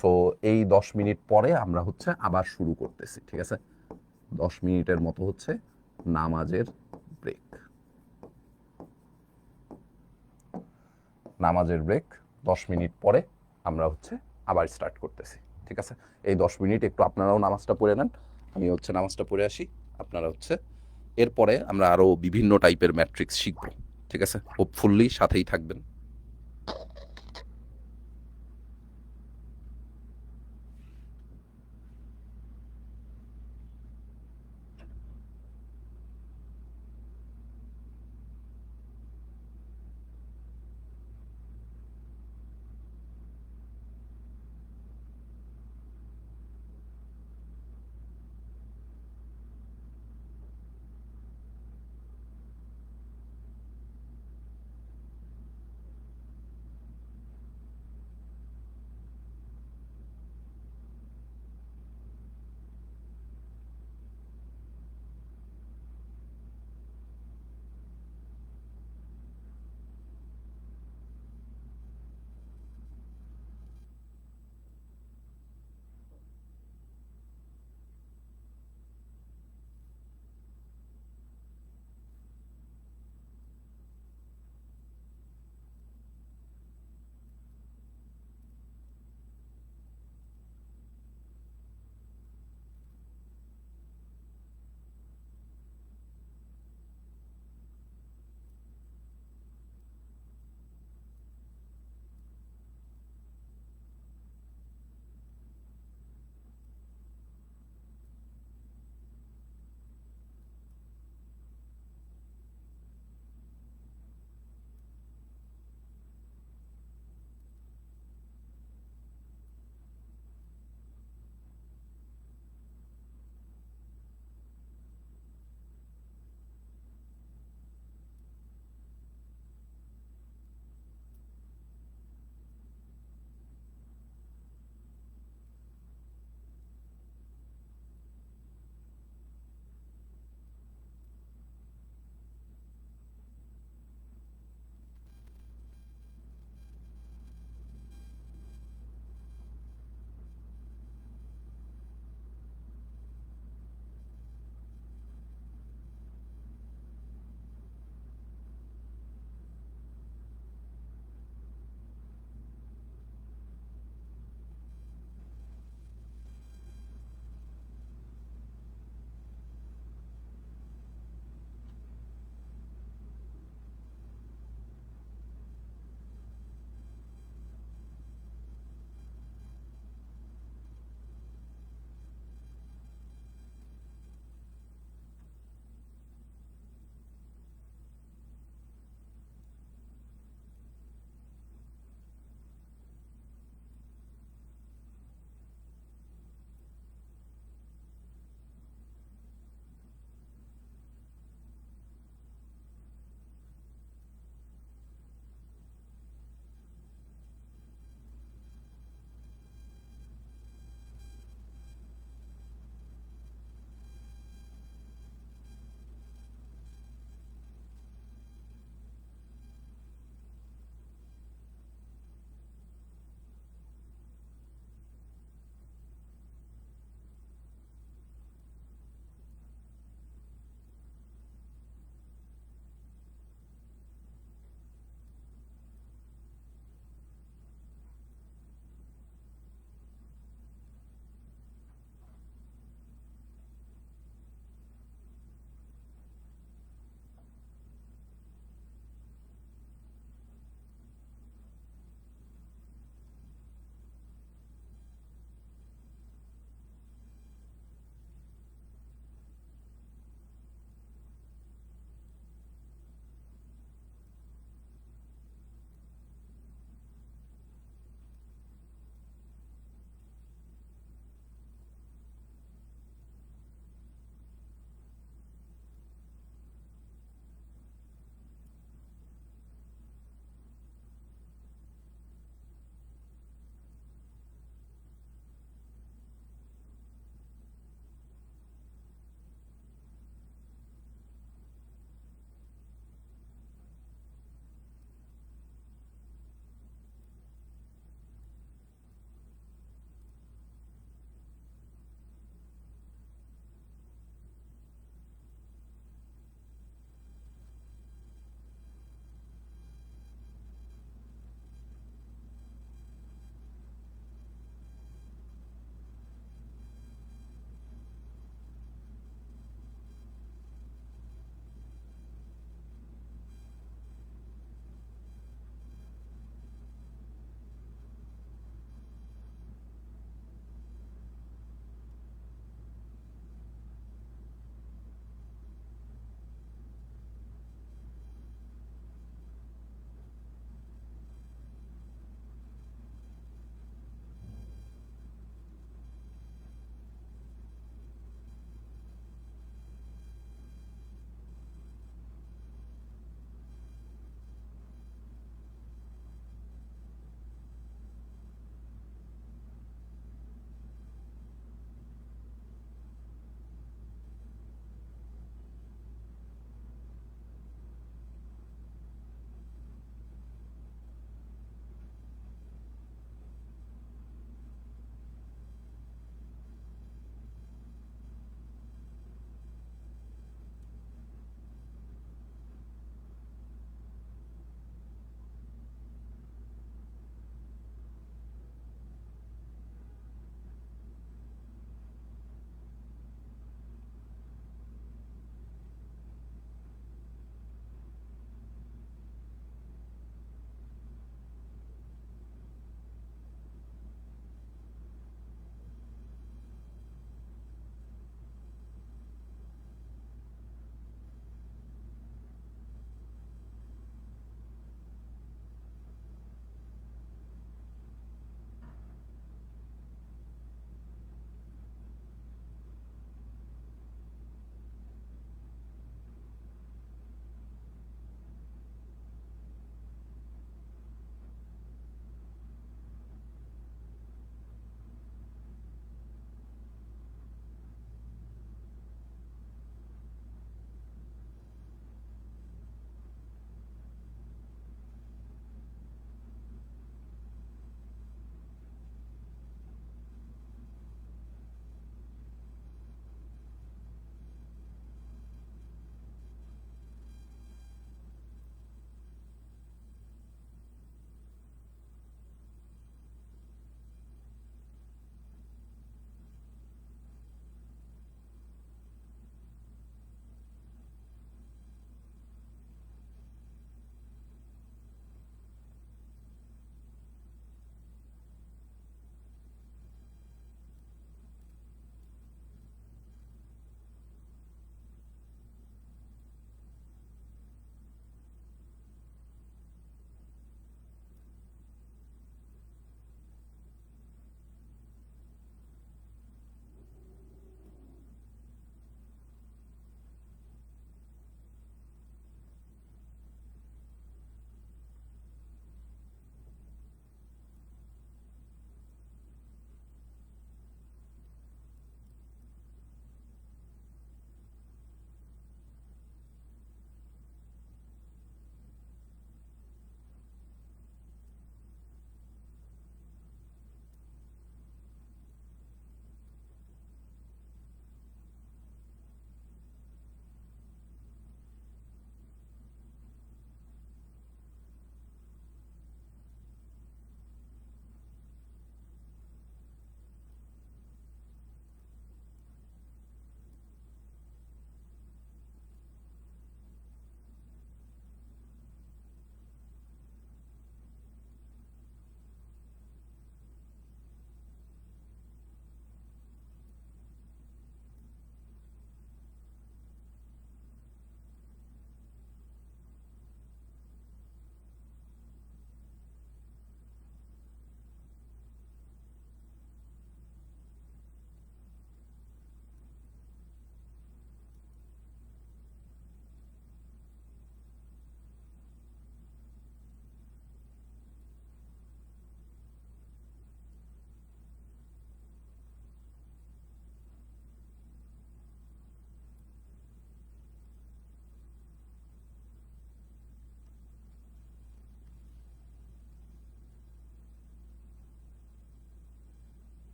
সো এই 10 মিনিট পরে আমরা হচ্ছে আবার শুরু করতেছি, ঠিক আছে? 10 মিনিটের মতো হচ্ছে নামাজের ব্রেক। নামাজের ব্রেক 10 মিনিট পরে আমরা হচ্ছে আবার স্টার্ট করতেছি, ঠিক আছে? এই 10 মিনিট একটু আপনারাও নামাজটা পড়ে নেন, আমি হচ্ছে নামাজটা পড়ে আসি, আপনারা হচ্ছে এরপরে আমরা আরও বিভিন্ন টাইপের ম্যাট্রিক্স শিখব, ঠিক আছে? হোপফুলি সাথেই থাকবেন।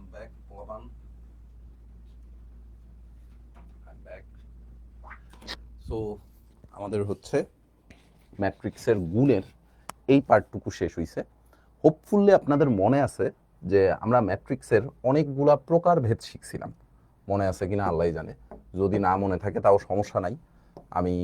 I'm back, Laban. I'm back. So আমাদের হচ্ছে ম্যাট্রিক্সের গুণের এই পার্টটুকু শেষ হইছে। হোপফুলি আপনাদের মনে আছে যে আমরা ম্যাট্রিক্সের অনেকগুলা প্রকারভেদ শিখছিলাম, মনে আছে কিনা আল্লাহ জানে। যদি না মনে থাকে তাও সমস্যা নাই, আমি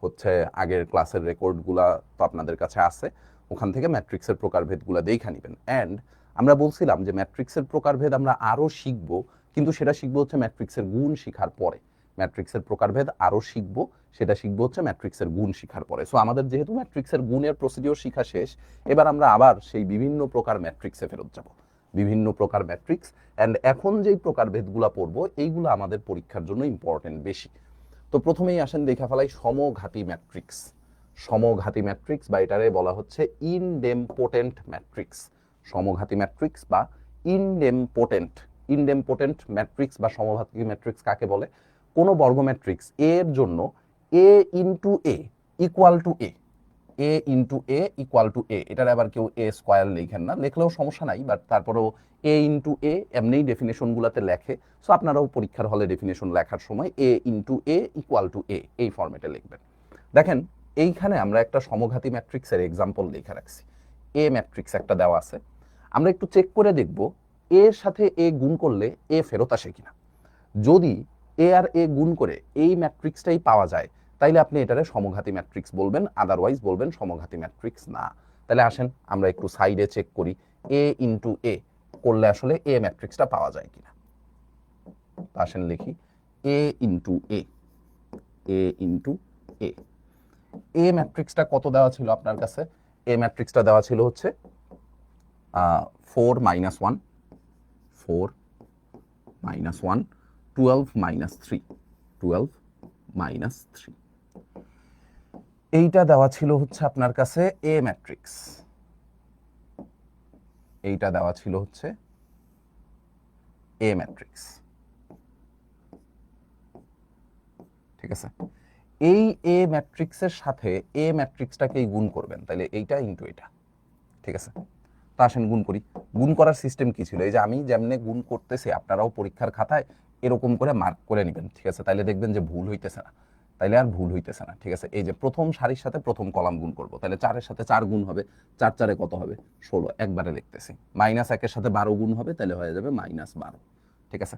হচ্ছে আগের ক্লাসের রেকর্ডগুলা তো আপনাদের কাছে আছে, ওখান থেকে ম্যাট্রিক্সের প্রকারভেদগুলা দেখে নেবেন। অ্যান্ড আমরা বলছিলাম যে ম্যাট্রিক্সের প্রকারভেদ আমরা আরও শিখব, কিন্তু সেটা শিখবো হচ্ছে ম্যাট্রিক্সের গুণ শিখার পরে। ম্যাট্রিক্সের প্রকারভেদ আরও শিখবো, সেটা শিখবো হচ্ছে ম্যাট্রিক্সের গুণ শিখার পরে। সো আমাদের যেহেতু ম্যাট্রিক্সের গুণের প্রসিডিওর শিখা শেষ, এবার আমরা আবার সেই বিভিন্ন প্রকার ম্যাট্রিক্সে ফেরত যাব, বিভিন্ন প্রকার ম্যাট্রিক্স। অ্যান্ড এখন যেই প্রকারভেদগুলো পড়বো এইগুলো আমাদের পরীক্ষার জন্য ইম্পর্টেন্ট বেশি। তো প্রথমেই আসেন দেখা ফেলাই সমঘাতী ম্যাট্রিক্স। সমঘাতী ম্যাট্রিক্স বা এটারে বলা হচ্ছে ইনডেমপোটেন্ট ম্যাট্রিক্স। সমঘাতী ম্যাট্রিক্স বা ইনডেমপোটেন্ট। ইনডেমপোটেন্ট ম্যাট্রিক্স বা সমঘাতী ম্যাট্রিক্স কাকে বলে? কোনো বর্গ ম্যাট্রিক্স এর জন্য A into A equal to A, A into A equal to A, এটার আবার কেউ এ স্কোয়ার লেখেন না, লেখলেও সমস্যা নাই, বাট তারপরেও এ ইন্টু এ এমনিই ডেফিনেশনগুলোতে লেখে। সো আপনারাও পরীক্ষার হলে ডেফিনেশন লেখার সময় এ ইন্টু এ ইকুয়াল টু এ এই ফর্মেটে লিখবেন। দেখেন এইখানে আমরা একটা সমঘাতী ম্যাট্রিক্সের এক্সাম্পল লেখা রাখছি। এ ম্যাট্রিক্স একটা দেওয়া আছে, আমরা একটু চেক করে দেখব এর সাথে এ গুণ করলে এ ফেরত আসে কিনা। যদি এ আর এ গুণ করে এই ম্যাট্রিক্সটাই পাওয়া যায়, তাইলে আপনি এটারে সমঘাতী ম্যাট্রিক্স বলবেন, আদারওয়াইজ বলবেন সমঘাতী ম্যাট্রিক্স না। তাহলে আসেন আমরা একটু সাইডে চেক করি এ ইন্টু এ করলে আসলে এ ম্যাট্রিক্সটা পাওয়া যায় কিনা। আসেন লিখি এ ইন্টু এ, এ ইন্টু এ। এ ম্যাট্রিক্সটা কত দেওয়া ছিল আপনার কাছে? এ ম্যাট্রিক্সটা দেওয়া ছিল হচ্ছে 4 মাইনাস 1, 4 মাইনাস 1, 12 মাইনাস 3, 12 মাইনাস 3। এইটা দেওয়া ছিল হচ্ছে আপনার কাছে এ ম্যাট্রিক্স, এইটা দেওয়া ছিল হচ্ছে এ ম্যাট্রিক্স। ঠিক আছে, এই এ ম্যাট্রিক্সের সাথে এ ম্যাট্রিক্সটাকেই গুণ করবেন, তাহলে এইটা ইন্টু এটা। ঠিক আছে, তা আসেন গুণ করি। গুণ করার সিস্টেম কি ছিল? এই যে আমি যেমনে গুণ করতেছি আপনারাও পরীক্ষার খাতায় এরকম করে মার্ক করে নেবেন। ঠিক আছে, তাইলে দেখবেন যে ভুল হইতেছে না, তাইলে আর ভুল হইতেছে না। ঠিক আছে, এই যে প্রথম সারির সাথে প্রথম কলাম গুণ করব, তাহলে 4-এর সাথে 4 গুণ হবে, 4 4-এ কত হবে? 16, একবারে লিখতেছি। মাইনাস 1-এর সাথে 12 গুণ হবে, তাহলে হয়ে যাবে মাইনাস 12। ঠিক আছে,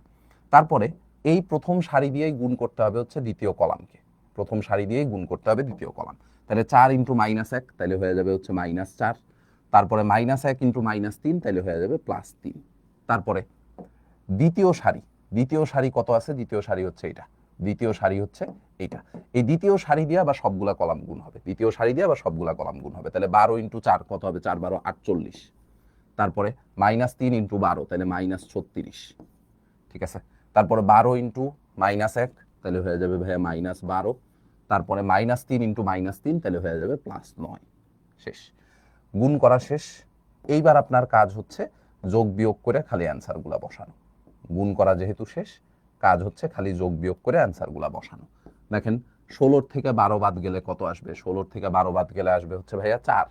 তারপরে এই প্রথম সারি দিয়েই গুণ করতে হবে হচ্ছে দ্বিতীয় কলামকে, প্রথম সারি দিয়েই গুণ করতে হবে দ্বিতীয় কলাম। তাহলে 4 ইন্টু মাইনাস 1, তাহলে হয়ে যাবে হচ্ছে মাইনাস 4। তারপরে মাইনাস 1 ইন্টু মাইনাস 3, তাহলে হয়ে যাবে প্লাস 3। তারপরে দ্বিতীয় সারি, দ্বিতীয় সারি কত আছে? দ্বিতীয় সারি হচ্ছে এটা, দ্বিতীয় সারি হচ্ছে এইটা। এই দ্বিতীয় সারি দিয়ে আবার সবগুলা কলাম গুণ হবে, দ্বিতীয় সারি দিয়ে আবার সবগুলা কলাম গুণ হবে, তাহলে 12 ইন্টু 4 কত হবে? 4 12 48। তারপরে মাইনাস 3 ইন্টু 12, তাহলে মাইনাস 36। ঠিক আছে, তারপরে 12 ইন্টু মাইনাস 1, তাহলে হয়ে যাবে ভাইয়া মাইনাস 12। তারপরে মাইনাস 3 ইন্টু মাইনাস 3, তাহলে হয়ে যাবে প্লাস 9। শেষ, গুণ করা শেষ। এইবার আপনার কাজ হচ্ছে যোগ বিয়োগ করে খালি অ্যান্সারগুলা বসানো। গুণ করা যেহেতু শেষ, কাজ হচ্ছে খালি যোগ বিয়োগ করে অ্যান্সারগুলা বসানো। দেখেন 16 থেকে 12 বাদ গেলে কত আসবে? 16 থেকে 12 বাদ গেলে আসবে হচ্ছে ভাইয়া 4।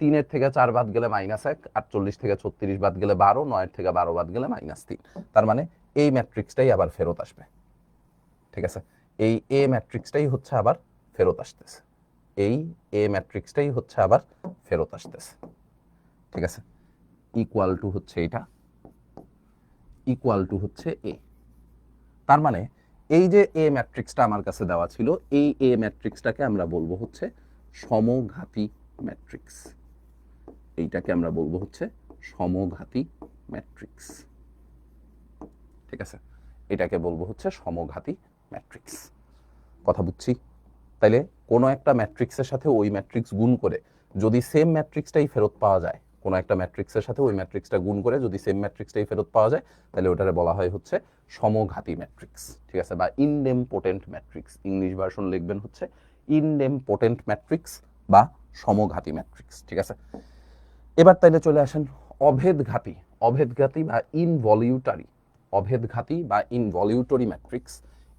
3-এর থেকে 4 বাদ গেলে মাইনাস 1, 48 থেকে 36 বাদ গেলে 12, 9-এর থেকে 12 বাদ গেলে মাইনাস 3। তার মানে এই ম্যাট্রিক্সটাই আবার ফেরত আসবে। ঠিক আছে, এই এ ম্যাট্রিক্সটাই হচ্ছে আবার ফেরত আসতেছে, এই এ ম্যাট্রিক্সটাই হচ্ছে আবার ফেরত আসতেছে। ঠিক আছে, ইকুয়াল টু হচ্ছে এটা, ইকুয়াল টু হচ্ছে এ। তার মানে এই যে এ ম্যাট্রিক্সটা আমার কাছে দেওয়া ছিল, এই এ ম্যাট্রিক্সটাকে আমরা বলবো হচ্ছে সমঘাতী ম্যাট্রিক্স। এইটাকে আমরা বলবো হচ্ছে সমঘাতী ম্যাট্রিক্স। ঠিক আছে, এটাকে বলবো হচ্ছে সমঘাতী ম্যাট্রিক্স। কথা বুঝছি? তাইলে কোনো একটা ম্যাট্রিক্সের সাথে ওই ম্যাট্রিক্স গুণ করে যদি সেম ম্যাট্রিক্সটাই ফেরত পাওয়া যায়, কোনো একটা ম্যাট্রিক্সের সাথে ওই ম্যাট্রিক্সটা গুণ করে যদি সেম ম্যাট্রিক্সটাই ফেরত পাওয়া যায়, তাহলে ওটারে বলা হয় হচ্ছে সমঘাতী ম্যাট্রিক্স। ঠিক আছে, বা ইনডেমপোটেন্ট ম্যাট্রিক্স, ইংলিশ ভার্সন লিখবেন হচ্ছে ইনডেমপোটেন্ট ম্যাট্রিক্স বা সমঘাতী ম্যাট্রিক্স। ঠিক আছে, এবার তাইলে চলে আসেন অভেদঘাতী, অভেদঘাতী বা ইনভলিউটারি, অভেদঘাতী বা ইনভলিউটরি ম্যাট্রিক্স।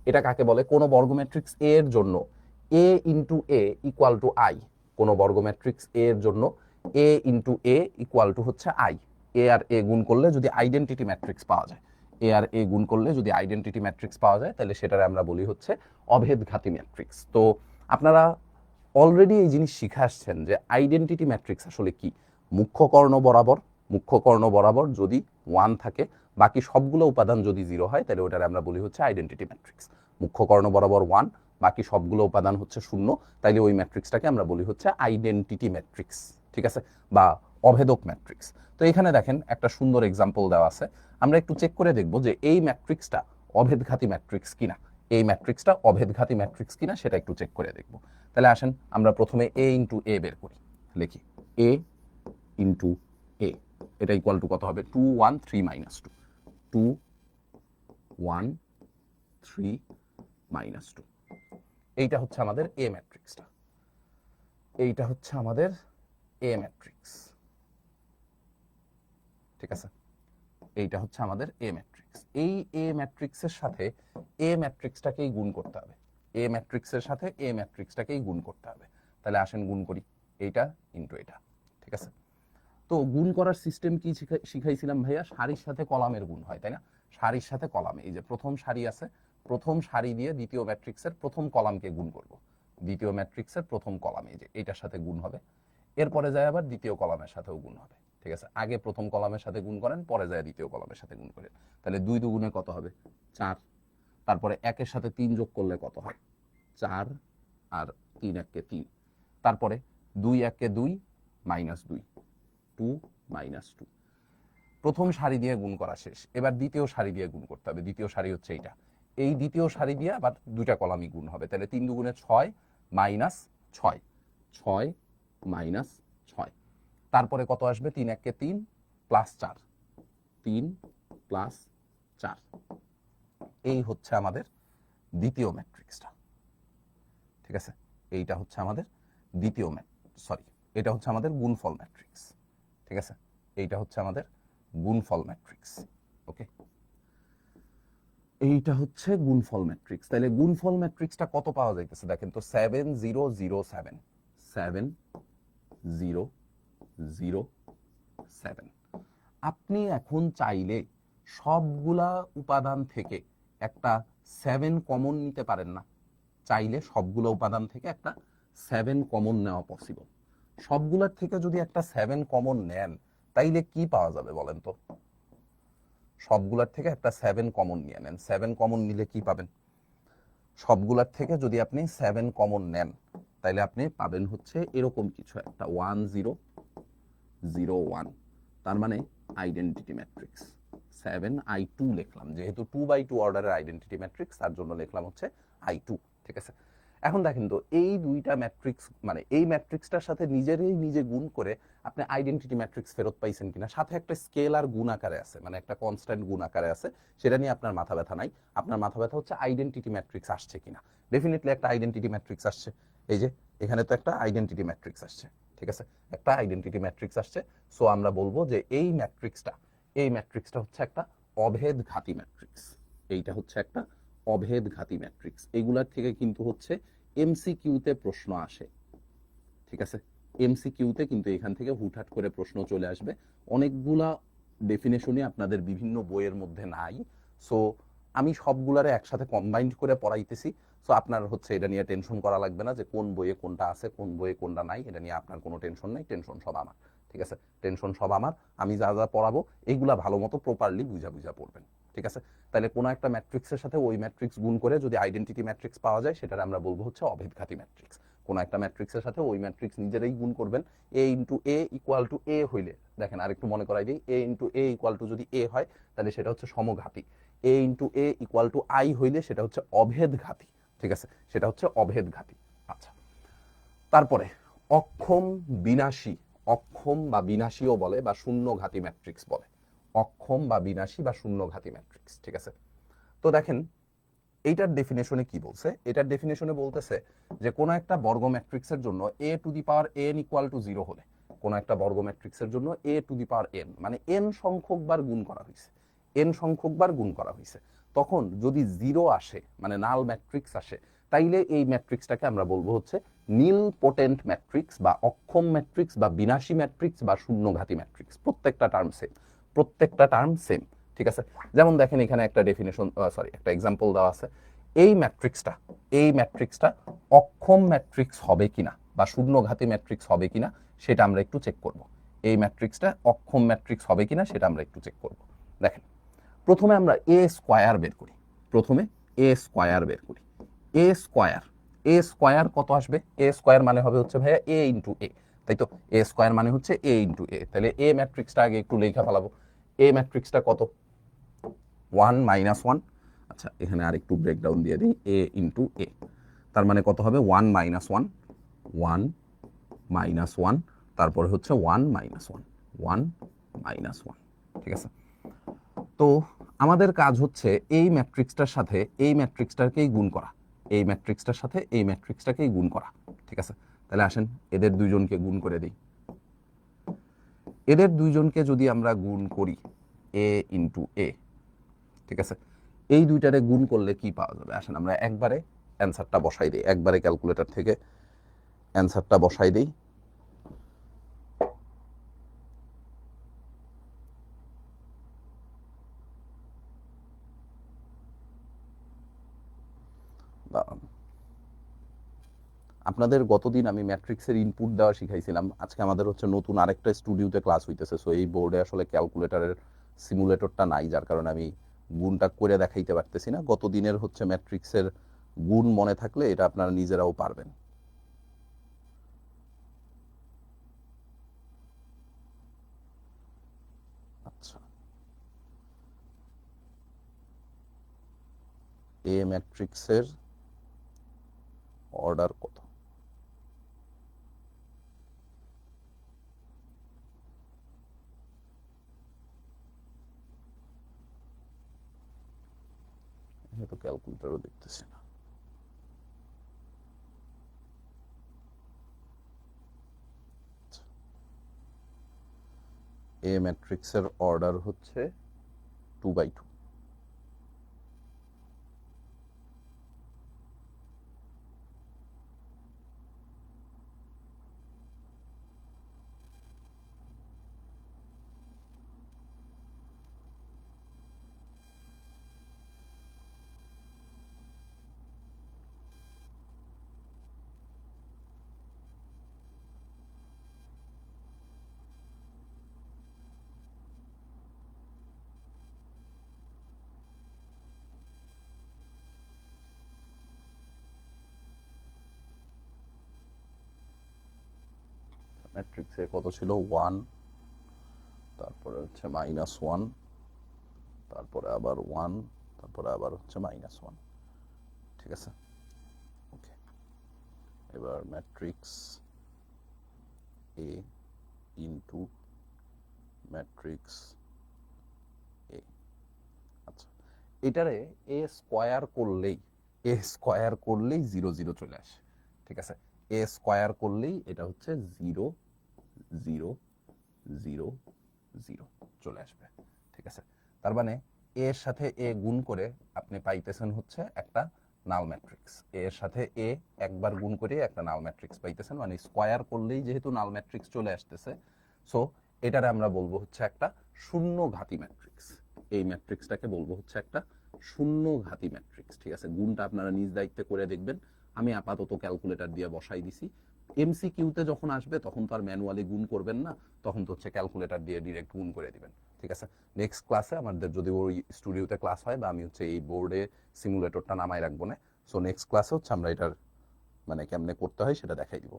এটা কাকে বলে? কোনো বর্গ ম্যাট্রিক্স এ এর জন্য A into A equal to I, কোনো বর্গ ম্যাট্রিক্স এ এর জন্য A into A equal to হচ্ছে আই। এ আর এ গুণ করলে যদি আইডেন্টিটি ম্যাট্রিক্স পাওয়া যায়, এ আর এ গুণ করলে যদি আইডেন্টিটি ম্যাট্রিক্স পাওয়া যায়, তাহলে সেটারে আমরা বলি হচ্ছে অভেদঘাতী ম্যাট্রিক্স। তো আপনারা অলরেডি এই জিনিস শিখে আসছেন যে আইডেন্টিটি ম্যাট্রিক্স আসলে কি। মুখ্য কর্ণ বরাবর যদি 1 থাকে, বাকি সবগুলো উপাদান যদি 0 হয়, তাহলে ওটারে আমরা বলি হচ্ছে আইডেন্টিটি ম্যাট্রিক্স। মুখ্য কর্ণ বরাবর 1, বাকি সবগুলো উপাদান হচ্ছে 0, তাইলে ওই ম্যাট্রিক্সটাকে আমরা বলি হচ্ছে আইডেন্টিটি ম্যাট্রিক্স, ঠিক আছে, বা অভেদক ম্যাট্রিক্স। তো এখানে দেখেন একটা সুন্দর এক্সাম্পল দেওয়া আছে, আমরা একটু চেক করে দেখব যে এই ম্যাট্রিক্সটা অভেদঘাতী ম্যাট্রিক্স কিনা, এই ম্যাট্রিক্সটা অভেদঘাতী ম্যাট্রিক্স কিনা সেটা একটু চেক করে দেখব। তাহলে আসেন আমরা প্রথমে এ ইন্টু এ বের করি, লিখি এ ইন্টু এ, এটা ইকুয়াল টু কত হবে, 2 1 3 মাইনাস 2, 2 1 3 মাইনাস 2। এইটা হচ্ছে আমাদের এ ম্যাট্রিক্সটা, এইটা হচ্ছে আমাদের এ ম্যাট্রিক্স, ঠিক আছে, এইটা হচ্ছে আমাদের এ ম্যাট্রিক্স। এই এ ম্যাট্রিক্সের সাথে এ ম্যাট্রিক্সটাকেই গুণ করতে হবে, এ ম্যাট্রিক্সের সাথে এ ম্যাট্রিক্সটাকেই গুণ করতে হবে। তাহলে আসেন গুণ করি, এইটা ইন্টু এটা, ঠিক আছে। তো গুণ করার সিস্টেম কি শিখাইছিলাম ভাইয়া, সারির সাথে কলামের গুণ হয়, তাই না? সারির সাথে কলামে, এই যে প্রথম সারি আছে, প্রথম সারি দিয়ে দ্বিতীয় ম্যাট্রিক্সের প্রথম কলামকে গুণ করব, দ্বিতীয় ম্যাট্রিক্সের প্রথম কলামে, এই যে এটার সাথে গুণ হবে, এরপরে যায় আবার দ্বিতীয় কলামের সাথেও গুণ হবে, ঠিক আছে। আগে প্রথম কলামের সাথে গুণ করেন, পরে যায় দ্বিতীয় কলামের সাথে গুণ করেন, তাহলে 2 দুগুণে কত হবে, 4। তারপরে 1-এর সাথে 3 যোগ করলে কত হয়, 4, আর 3 1-কে 3, তারপরে 2 1-কে 2 মাইনাস 2, 2 মাইনাস 2। প্রথম সারি দিয়ে গুণ করা শেষ, এবার দ্বিতীয় সারি দিয়ে গুণ করতে হবে, দ্বিতীয় সারি হচ্ছে এইটা, এই দ্বিতীয় সারি দিয়ে আবার দুইটা কলামই গুণ হবে, তাহলে 3 দুগুণে 6 মাইনাস 6, 6 মাইনাস 6, তারপরে কত আসবে, 3 1-কে 3 প্লাস 4, 3 প্লাস 4। এই হচ্ছে আমাদের দ্বিতীয় ম্যাট্রিক্সটা, ঠিক আছে। এইটা হচ্ছে আমাদের দ্বিতীয় এটা হচ্ছে আমাদের গুণফল ম্যাট্রিক্স, ঠিক আছে। এইটা হচ্ছে আমাদের গুণফল ম্যাট্রিক্স, ওকে। এইটা হচ্ছে গুণফল ম্যাট্রিক্স। তাহলে গুণফল ম্যাট্রিক্সটা কত পাওয়া যাইতেছে দেখেন তো, 7 0 0 7, 7 0 0 7। আপনি এখন চাইলে সবগুলা উপাদান থেকে একটা 7 কমন নিতে পারেন না? চাইলে সবগুলো উপাদান থেকে একটা 7 কমন নেওয়া পসিবল। সবগুলোর থেকে যদি একটা 7 কমন নেন, তাইলে কি পাওয়া যাবে বলেন তো? সবগুলোর থেকে একটা 7 কমন নিয়ে নেন, 7 কমন নিলে কি পাবেন? সবগুলোর থেকে যদি আপনি 7 কমন নেন, তাইলে আপনি পাবেন হচ্ছে এরকম কিছু একটা, 1 0 0 1, তার মানে আইডেন্টিটি ম্যাট্রিক্স। 7 I2 লিখলাম, যেহেতু 2/2 অর্ডারের আইডেন্টিটি ম্যাট্রিক্স, তার জন্য লিখলাম হচ্ছে I2, ঠিক আছে। এখন দেখেন তো, এই দুইটা ম্যাট্রিক্স মানে এই ম্যাট্রিক্সটার সাথে নিজে গুণ করে আপনি আইডেন্টিটি ম্যাট্রিক্স ফেরত পাইছেন কিনা, সাথে একটা স্কেলার গুণ আকারে আছে, মানে একটা কনস্ট্যান্ট গুণ আকারে আছে, সেটা নিয়ে আপনার মাথা ব্যথা নাই। আপনার মাথা ব্যথা হচ্ছে আইডেন্টিটি ম্যাট্রিক্স আসছে কিনা। ডেফিনেটলি একটা আইডেন্টিটি ম্যাট্রিক্স আসছে, এই যে এখানে তো একটা আইডেন্টিটি ম্যাট্রিক্স আসছে, ঠিক আছে, একটা আইডেন্টিটি ম্যাট্রিক্স আসছে। সো আমরা বলবো যে এই ম্যাট্রিক্সটা হচ্ছে একটা অভেদঘাতী ম্যাট্রিক্স। এইটা হচ্ছে একটা অভেদঘাতী ম্যাট্রিক্স। এগুলার থেকে কিন্তু হচ্ছে এমসিকিউতে প্রশ্ন আসে, ঠিক আছে। এমসিকিউতে কিন্তু এখান থেকে হুটহাট করে প্রশ্ন চলে আসবে। অনেকগুলা ডেফিনেশনই আপনাদের বিভিন্ন বইয়ের মধ্যে নাই, সো আমি সবগুলারে একসাথে কম্বাইন্ড করে পড়াইতেছি। সো আপনার হচ্ছে এটা নিয়ে টেনশন করা লাগবে না যে কোন বইয়ে কোনটা আছে, কোন বইয়ে কোনটা নাই, এটা নিয়ে আপনার কোনো টেনশন নাই। টেনশন সব আমার, ঠিক আছে, টেনশন সব আমার। আমি যা যা পড়াবো এইগুলা ভালো মতো প্রপারলি বুঝা পড়বেন, ঠিক আছে। তাহলে কোনো একটা ম্যাট্রিক্সের সাথে ওই ম্যাট্রিক্স গুণ করে যদি আইডেন্টিটি ম্যাট্রিক্স পাওয়া যায়, সেটার আমরা বলবো হচ্ছে অভেদঘাতী ম্যাট্রিক্স। কোনো একটা ম্যাট্রিক্সের সাথে ওই ম্যাট্রিক্স নিজেরাই গুণ করবেন, A into A equal to A হইলে, দেখেন আরেকটু মনে করাই দিই, A into A equal to যদি এ হয়, তাহলে সেটা হচ্ছে সমঘাতী। A into A equal to I হইলে সেটা হচ্ছে অভেদঘাতী, ঠিক আছে, সেটা হচ্ছে অভেদঘাতী। আচ্ছা, তারপরে অক্ষম বিনাশী, অক্ষম বা বিনাশীও বলে বা শূন্যঘাতী ম্যাট্রিক্স বলে, অক্ষম বা বিনাশী বা শূন্যঘাতী ম্যাট্রিক্স, ঠিক আছে। তো দেখেন এইটার ডেফিনেশনে কি বলছে, এটার ডেফিনেশনে বলতেছে যে কোনো একটা বর্গ ম্যাট্রিক্সের জন্য a two the power n equal to 0 হলে, কোনো একটা বর্গ ম্যাট্রিক্সের জন্য a two the power n মানে n সংখ্যক বার গুণ করা হয়েছে, n সংখ্যক বার গুণ করা হয়েছে, তখন যদি 0 আসে মানে নাল ম্যাট্রিক্স আসে, তাইলে এই ম্যাট্রিক্সটাকে আমরা বলবো হচ্ছে নীল পোটেন্ট ম্যাট্রিক্স বা অক্ষম ম্যাট্রিক্স বা বিনাশী ম্যাট্রিক্স বা শূন্যঘাতী ম্যাট্রিক্স। প্রত্যেকটা টার্ম সেম, ঠিক আছে। যেমন দেখেন এখানে একটা ডেফিনেশন, একটা এক্সাম্পল দেওয়া আছে। এই ম্যাট্রিক্সটা অক্ষম ম্যাট্রিক্স হবে কিনা বা শূন্যঘাতী ম্যাট্রিক্স হবে কিনা সেটা আমরা একটু চেক করব। এই ম্যাট্রিক্সটা অক্ষম ম্যাট্রিক্স হবে কিনা সেটা আমরা একটু চেক করব। দেখেন, প্রথমে আমরা এ স্কোয়ার বের করি। এ স্কোয়ার কত আসবে? এ স্কোয়ার মানে হবে হচ্ছে ভাইয়া এ ইন্টু এ, তাই তো? এ স্কোয়ার মানে হচ্ছে এ ইন্টু এ। তাহলে এ ম্যাট্রিক্সটা আগে একটু লেখা ফেলাবো। এ ম্যাট্রিক্সটা কত? 1 - 1। আচ্ছা, এখানে আর একটু ব্রেকডাউন দিয়ে দিই। এ ইন্টু এ, তার মানে কত হবে? 1 - 1, 1 - 1, তারপরে হচ্ছে 1 - 1, 1 - 1, ঠিক আছে। তো আমাদের কাজ হচ্ছে এই ম্যাট্রিক্সটার সাথে এই ম্যাট্রিক্সটাকেই গুণ করা, এই ম্যাট্রিক্সটার সাথে এই ম্যাট্রিক্সটাকেই গুণ করা, ঠিক আছে। তাহলে আসেন এদের দুইজনকে গুণ করে দিই। এদের দুইজনকে যদি আমরা গুণ করি এ ইন্টু এ, ঠিক আছে, এই দুইটারে গুণ করলে কি পাওয়া যাবে? আসেন আমরা একবারে অ্যান্সারটা বসাই দিই, একবারে ক্যালকুলেটর থেকে অ্যান্সারটা বসাই দিই। দাঁড়ান, আপনাদের গতদিন আমি ম্যাট্রিক্সের ইনপুট দেওয়া শিখাইছিলাম। আজকে আমাদের হচ্ছে নতুন আরেকটা স্টুডিওতে ক্লাস হইতেছে, সো এই বোর্ডে আসলে ক্যালকুলেটরের সিমুলেটরটা নাই, যার কারণে আমি গুণটা করে দেখাইতে পারতেছি না। গতদিনের হচ্ছে ম্যাট্রিক্সের গুণ মনে থাকলে এটা আপনারা নিজেরাও পারবেন। আচ্ছা, এ ম্যাট্রিক্সের অর্ডার কত? তো ক্যালকুলেটরও দেখতেছি না। এ ম্যাট্রিক্সের অর্ডার হচ্ছে 2/2। ম্যাট্রিক্সে কত ছিল? 1, তারপরে হচ্ছে -1, তারপরে আবার 1, তারপরে আবার হচ্ছে -1, ঠিক আছে। ওকে, এবার ম্যাট্রিক্স এ ইন্টু ম্যাট্রিক্স এ। আচ্ছা, এটারে এ স্কোয়ার করলেই 0 0 চলে আসে, ঠিক আছে। এ স্কোয়ার করলেই এটা হচ্ছে 0 0 0 0 চলে আসবে, ঠিক আছে। তার মানে এর সাথে এ গুণ করে আপনি পাইতেছেন হচ্ছে একটা নাল ম্যাট্রিক্স। এর সাথে এ একবার গুণ করে একটা নাল ম্যাট্রিক্স পাইতেছেন, মানে স্কোয়ার করলেই যেহেতু নাল ম্যাট্রিক্স চলে আসতেছে, সো এটারে আমরা বলবো হচ্ছে একটা শূন্য ঘাতি ম্যাট্রিক্স। এই ম্যাট্রিক্সটাকে বলবো হচ্ছে একটা শূন্য ঘাতি ম্যাট্রিক্স, ঠিক আছে। গুণটা আপনারা নিজ দায়িত্বে করে দেখবেন। আমি আপাতত ক্যালকুলেটর দিয়ে বসাই দিছি। এমসিকিউতে যখন আসবে তখন তো আর ম্যানুয়ালি গুণ করবেন না, তখন তো হচ্ছে ক্যালকুলেটর দিয়ে ডিরেক্ট গুণ করে দিবেন, ঠিক আছে। নেক্সট ক্লাসে আমাদের যদি ওই স্টুডিওতে ক্লাস হয় বা আমি হচ্ছে এই বোর্ডে সিমুলেটরটা নামাই রাখবো না, সো নেক্সট ক্লাসে হচ্ছে আমরা এটার মানে কেমনে করতে হয় সেটা দেখাই দিব,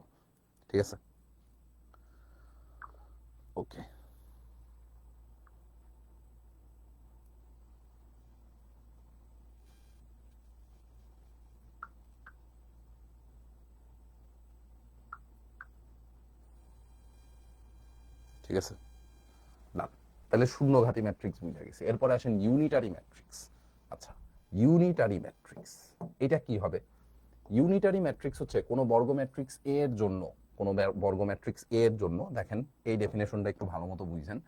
ঠিক আছে। ওকে, ঠিক আছে না, তাহলে শূন্য ঘাতি ম্যাট্রিক্স বুঝে গেছি। এরপরে আসেন ইউনিটারি ম্যাট্রিক্স। আচ্ছা, ইউনিটারি ম্যাট্রিক্স এটা কি হবে? ইউনিটারি ম্যাট্রিক্স হচ্ছে কোনো বর্গ ম্যাট্রিক্স এ এর জন্য, কোনো বর্গ ম্যাট্রিক্স এ এর জন্য, দেখেন এই ডেফিনেশনটা একটু ভালো মতো বুঝেন।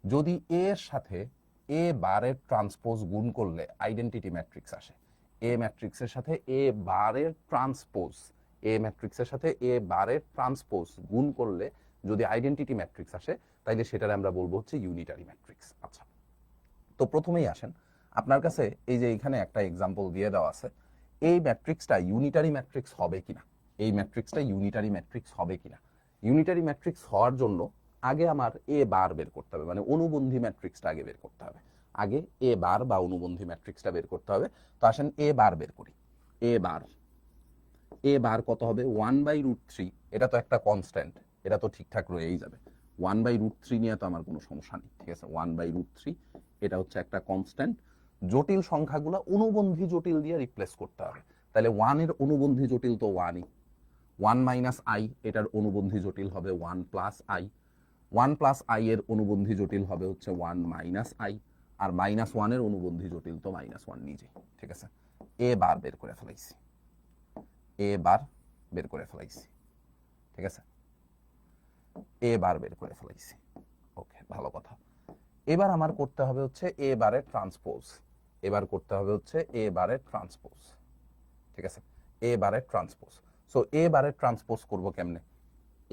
যদি এ এর সাথে এ বারের ট্রান্সপোজ গুণ করলে আইডেন্টিটি ম্যাট্রিক্স আসে। এ ম্যাট্রিক্সের সাথে এ বারের ট্রান্সপোজ, এ ম্যাট্রিক্সের সাথে এ বারের ট্রান্সপোজ গুণ করলে যদি আইডেন্টিটি ম্যাট্রিক্স আসে তাইলে সেটারে আমরা বলবো হচ্ছে ইউনিটারি ম্যাট্রিক্স। আচ্ছা, তো প্রথমেই আসেন, আপনার কাছে এই যে এখানে একটা এক্সাম্পল দিয়ে দেওয়া আছে, এই ম্যাট্রিক্সটা ইউনিটারি ম্যাট্রিক্স হবে কিনা, এই ম্যাট্রিক্সটা ইউনিটারি ম্যাট্রিক্স হবে কিনা। ইউনিটারি ম্যাট্রিক্স হওয়ার জন্য আগে আমার এ বার বের করতে হবে, মানে অনুবন্ধী ম্যাট্রিক্সটা আগে বের করতে হবে। আগে এ বার বা অনুবন্ধী ম্যাট্রিক্সটা বের করতে হবে। তো আসেন এ বার বের করি। এ বার, এ বার কত হবে? 1/√3। এটা তো একটা কনস্ট্যান্ট, এটা তো ঠিকঠাক রয়েই যাবে। 1/√3 নিয়ে তো আমার কোনো সমস্যা নেই, ঠিক আছে। 1/√3 এটা হচ্ছে একটা কনস্ট্যান্ট। জটিল সংখ্যাগুলো অনুবন্ধী জটিল দিয়ে রিপ্লেস করতে হবে। তাহলে 1 এর অনুবন্ধী জটিল তো 1ই। 1 মাইনাস আই, এটার অনুবন্ধী জটিল হবে 1 প্লাস আই। 1 প্লাস আই এর অনুবন্ধী জটিল হবে হচ্ছে 1 মাইনাস আই। আর -1 এর অনুবন্ধী জটিল তো -1 নিজেই, ঠিক আছে। এ বার বের করে ফেলাইছি, এ বার বের করে ফেলাইছি, ঠিক আছে। এ বার বের করে ফেলাইছি, ওকে, ভালো কথা। এবার আমার করতে হবে হচ্ছে এ বারের ট্রান্সপোজ, এবার করতে হবে হচ্ছে এ বারের ট্রান্সপোজ, ঠিক আছে। এ বারের ট্রান্সপোজ। সো এ বারের ট্রান্সপোজ করব কেমনে?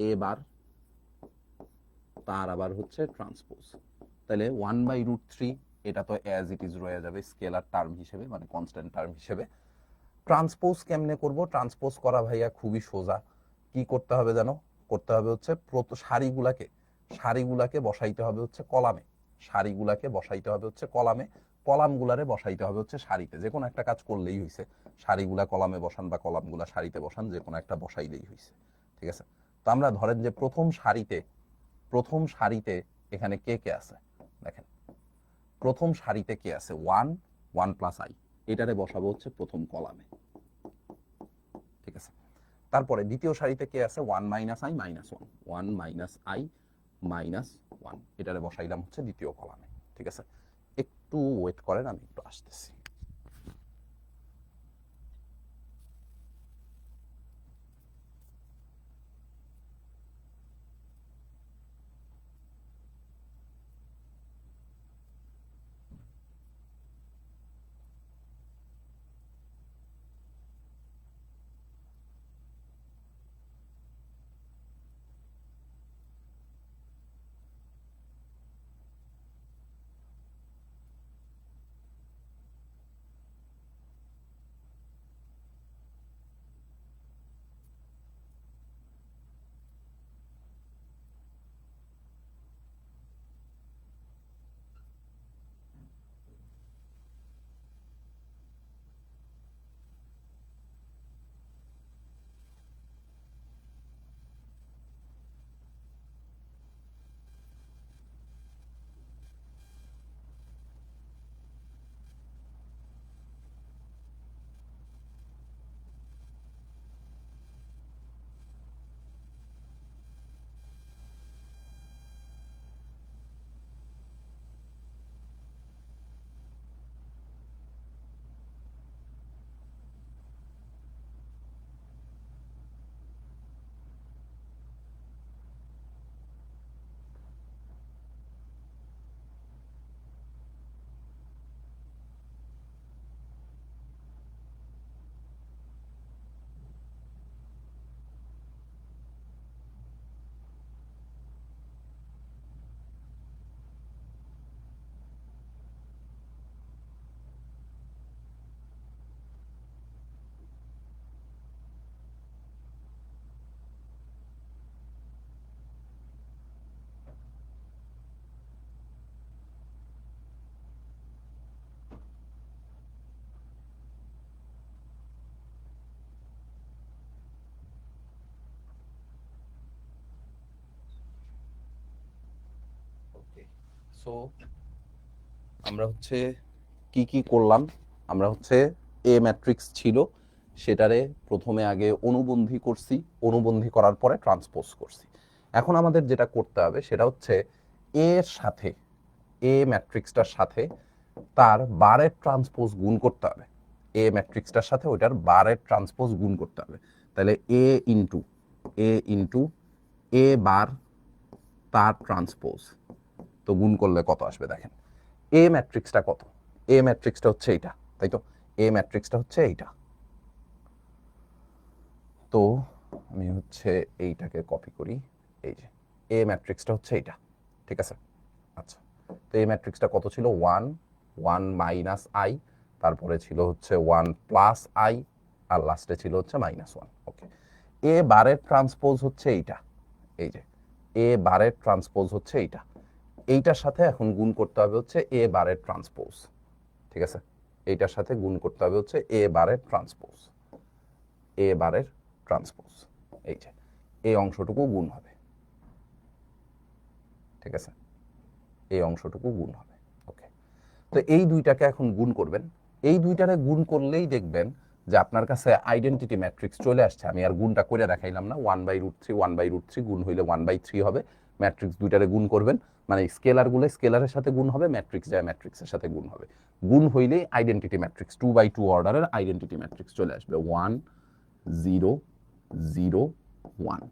এ বার তার আবার হচ্ছে ট্রান্সপোজ। তাহলে 1/√3 এটা তো অ্যাজ ইট ইজ রয়ে যাবে স্কেলার টার্ম হিসেবে, মানে কনস্ট্যান্ট টার্ম হিসেবে। ট্রান্সপোজ কেমনে করব? ট্রান্সপোজ করা ভাইয়া খুবই সোজা। কি করতে হবে জানো? করতে হবে হচ্ছে সারিগুলাকে বসাইতে হবে হচ্ছে কলামে, সারিগুলাকে বসাইতে হবে হচ্ছে কলামে, কলামগুলারে বসাইতে হবে হচ্ছে সারিতে। যে কোনো একটা কাজ করলেই হইছে, সারিগুলা কলামে বসান বা কলামগুলা সারিতে বসান, যে কোনো একটা বসাইলেই হইছে, ঠিক আছে। তো আমরা ধরেন যে প্রথম সারিতে এখানে কে কে আছে দেখেন, প্রথম সারিতে কে আছে? 1 প্লাস আই, এটারে বসাবো হচ্ছে প্রথম কলামে, ঠিক আছে। তারপরে দ্বিতীয় সারিতে কে আছে? 1 minus I minus 1, 1 minus I minus 1, এটারে বসাইলাম হচ্ছে দ্বিতীয় কলামে, ঠিক আছে। একটু ওয়েট করেন, আমি একটু আসতেছি। সো আমরা হচ্ছে কি কি করলাম? আমরা হচ্ছে এ ম্যাট্রিক্স ছিল, সেটারে প্রথমে আগে অনুবন্ধী করছি, অনুবন্ধী করার পরে ট্রান্সপোজ করছি। এখন আমাদের যেটা করতে হবে সেটা হচ্ছে এর সাথে, এ ম্যাট্রিক্সটার সাথে তার বারের ট্রান্সপোজ গুণ করতে হবে। এ ম্যাট্রিক্সটার সাথে ওইটার বারের ট্রান্সপোজ গুণ করতে হবে। তাহলে এ ইন্টু এ বার তার ট্রান্সপোজ, তো গুণ করলে কত আসবে দেখেন। এ ম্যাট্রিক্সটা কত? এ ম্যাট্রিক্সটা হচ্ছে এইটা, তাই তো। এ ম্যাট্রিক্সটা হচ্ছে এইটা। তো আমি হচ্ছে এইটাকে কপি করি, এই যে এ ম্যাট্রিক্সটা হচ্ছে এইটা, ঠিক আছে। আচ্ছা, তো এই ম্যাট্রিক্সটা কত ছিল, 1 1 মাইনাস আই, তারপরে ছিল হচ্ছে 1 প্লাস আই, আর লাস্টে ছিল হচ্ছে -1। ওকে, এ বারের ট্রান্সপোজ হচ্ছে এইটা, এই যে এ বারের ট্রান্সপোজ হচ্ছে এইটা। এইটার সাথে এখন গুণ করতে হবে হচ্ছে এ বারের ট্রান্সপোজ, ঠিক আছে। এইটার সাথে গুণ করতে হবে হচ্ছে এ বারের ট্রান্সপোজ, এ বারের ট্রান্সপোজ, এই যে এই অংশটুকু গুণ হবে, ঠিক আছে, এই অংশটুকু গুণ হবে। ওকে, তো এই দুইটাকে এখন গুণ করবেন। এই দুইটারে গুণ করলেই দেখবেন যে আপনার কাছে আইডেন্টিটি ম্যাট্রিক্স চলে আসছে। আমি আর গুণটা করে দেখাইলাম না, 1/√3 1/√3 গুণ হইলে 1/3 হবে। ম্যাট্রিক্স দুইটারে গুণ করবেন, মানে স্কেলারগুলো স্কেলারের সাথে গুণ হবে, ম্যাট্রিক্স যায় ম্যাট্রিক্সের সাথে গুণ হবে। গুণ হইলেই আইডেন্টিটি ম্যাট্রিক্স 2/2 অর্ডারের আইডেন্টিটি ম্যাট্রিক্স চলে আসবে, 1 0 0 1,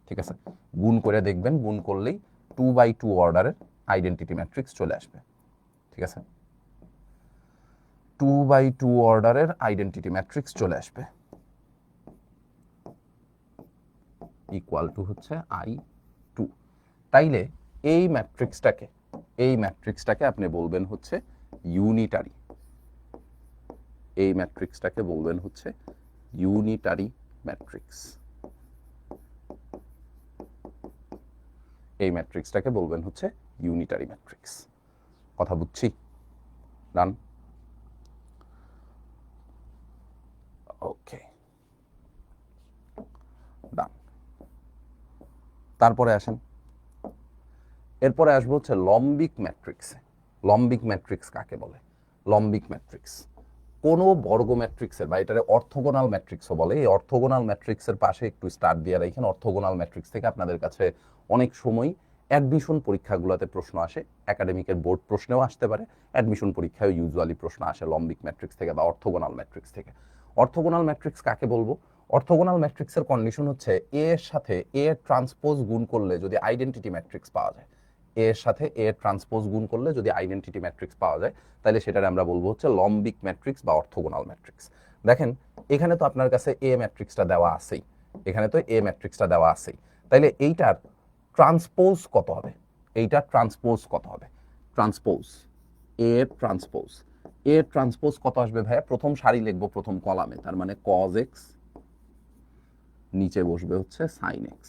ঠিক আছে। গুণ করে দেখবেন, গুণ করলেই 2/2 অর্ডারের আইডেন্টিটি ম্যাট্রিক্স চলে আসবে, ঠিক আছে। 2/2 অর্ডারের আইডেন্টিটি ম্যাট্রিক্স চলে আসবে, ইকুয়াল টু হচ্ছে I2। তাইলে এই ম্যাট্রিক্সটাকে আপনি বলবেন হচ্ছে ইউনিটারি, এই ম্যাট্রিক্সটাকে বলবেন হচ্ছে ইউনিটারি ম্যাট্রিক্স, এই ম্যাট্রিক্সটাকে বলবেন হচ্ছে ইউনিটারি ম্যাট্রিক্স। কথা বুঝছি? ডান। ওকে, ডান। তারপরে আসেন, এরপরে আসবো হচ্ছে লম্বিক ম্যাট্রিক্সে। লম্বিক ম্যাট্রিক্স কাকে বলে? লম্বিক ম্যাট্রিক্স কোনো বর্গ ম্যাট্রিক্সের, বা এটারে অর্থোগোনাল ম্যাট্রিক্সও বলে, এই অর্থোগোনাল ম্যাট্রিক্সের পাশে একটু স্টার দিয়ে রাখেন। অর্থোগোনাল ম্যাট্রিক্স থেকে আপনাদের কাছে অনেক সময় অ্যাডমিশন পরীক্ষাগুলোতে প্রশ্ন আসে, একাডেমিকের বোর্ড প্রশ্নেও আসতে পারে, অ্যাডমিশন পরীক্ষায় ইউজুয়ালি প্রশ্ন আসে লম্বিক ম্যাট্রিক্স থেকে বা অর্থোগোনাল ম্যাট্রিক্স থেকে। অর্থোগোনাল ম্যাট্রিক্স কাকে বলবো? অর্থোগোনাল ম্যাট্রিক্সের কন্ডিশন হচ্ছে এ এর সাথে এ ট্রান্সপোজ গুণ করলে যদি আইডেন্টিটি ম্যাট্রিক্স পাওয়া যায়, এ এর সাথে এ ট্রান্সপোজ গুণ করলে যদি আইডেন্টিটি ম্যাট্রিক্স পাওয়া যায়, তাহলে সেটারে আমরা বলবো হচ্ছে লম্বিক ম্যাট্রিক্স বা অর্থোগোনাল ম্যাট্রিক্স। দেখেন এখানে তো আপনার কাছে এ ম্যাট্রিক্সটা দেওয়া আছেই, এখানে তো এ ম্যাট্রিক্সটা দেওয়া আছেই, তাইলে এইটার ট্রান্সপোজ কত হবে? এইটার ট্রান্সপোজ কত হবে? ট্রান্সপোজ এ ট্রান্সপোজ, এ ট্রান্সপোজ কত আসবে ভাইয়া? প্রথম সারি লিখবো প্রথম কলামে, তার মানে cos x, নিচে বসবে হচ্ছে sin x,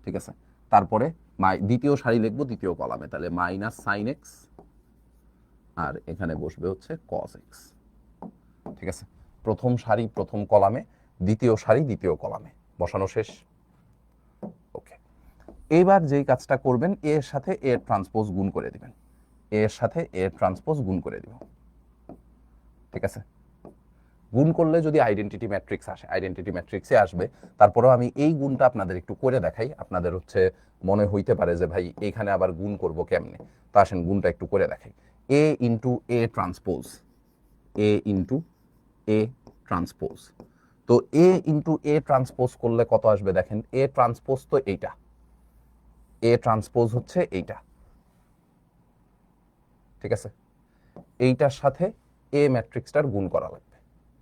ঠিক আছে। তারপরে দ্বিতীয় সারি লিখবো দ্বিতীয় কলামে, তাহলে -sin x, আর এখানে বসবে হচ্ছে cos x, ঠিক আছে। প্রথম সারি প্রথম কলামে, দ্বিতীয় সারি দ্বিতীয় কলামে, বসানো শেষ। ওকে, এবার যেই কাজটা করবেন, এর সাথে এর ট্রান্সপোজ গুণ করে দিবেন, এর সাথে এর ট্রান্সপোজ গুণ করে দিব, ঠিক আছে। গুণ করলে যদি আইডেন্টিটি ম্যাট্রিক্স আসে, আইডেন্টিটি ম্যাট্রিক্সে আসবে। তারপরেও আমি এই গুণটা আপনাদের একটু করে দেখাই, আপনাদের হচ্ছে মনে হইতে পারে যে ভাই এইখানে আবার গুণ করব কেমনে। তো আসেন গুণটা একটু করে দেখাই। A into A transpose, A into A transpose. তো এ ইন্টু এ ট্রান্সপোজ করলে কত আসবে দেখেন, এ ট্রান্সপোজ তো এইটা, এ ট্রান্সপোজ হচ্ছে এইটা, ঠিক আছে। এইটার সাথে এ ম্যাট্রিক্সটার গুণ করা লাগবে,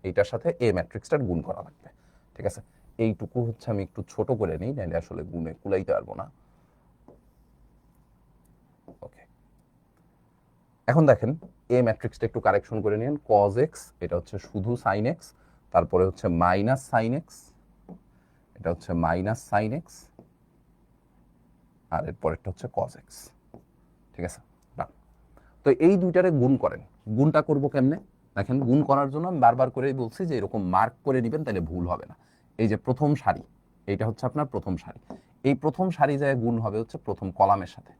এইটার সাথে এ ম্যাট্রিক্সটার গুণ করা লাগবে, ঠিক আছে। এইটুকু হচ্ছে আমি একটু ছোট করে নিই, নাহলে আসলে গুণে কুলাইতে পারবো না। ওকে, এখন দেখেন এ ম্যাট্রিক্সটা একটু কারেকশন করে নিন। cos x, এটা হচ্ছে শুধু sin x, তারপরে হচ্ছে -sin x, এটা হচ্ছে -sin x, আর এর পরেরটা হচ্ছে cos x, ঠিক আছে। তো এই দুইটারে গুণ করেন। গুণটা করব কেমনে দেখেন, গুণ করার জন্য আমি বারবার করেই বলছি যে এরকম মার্ক করে নেবেন, তাহলে ভুল হবে না। এই যে প্রথম সারি, এইটা হচ্ছে আপনার প্রথম সারি, এই প্রথম সারি যায় গুণ হবে হচ্ছে প্রথম কলামের সাথে,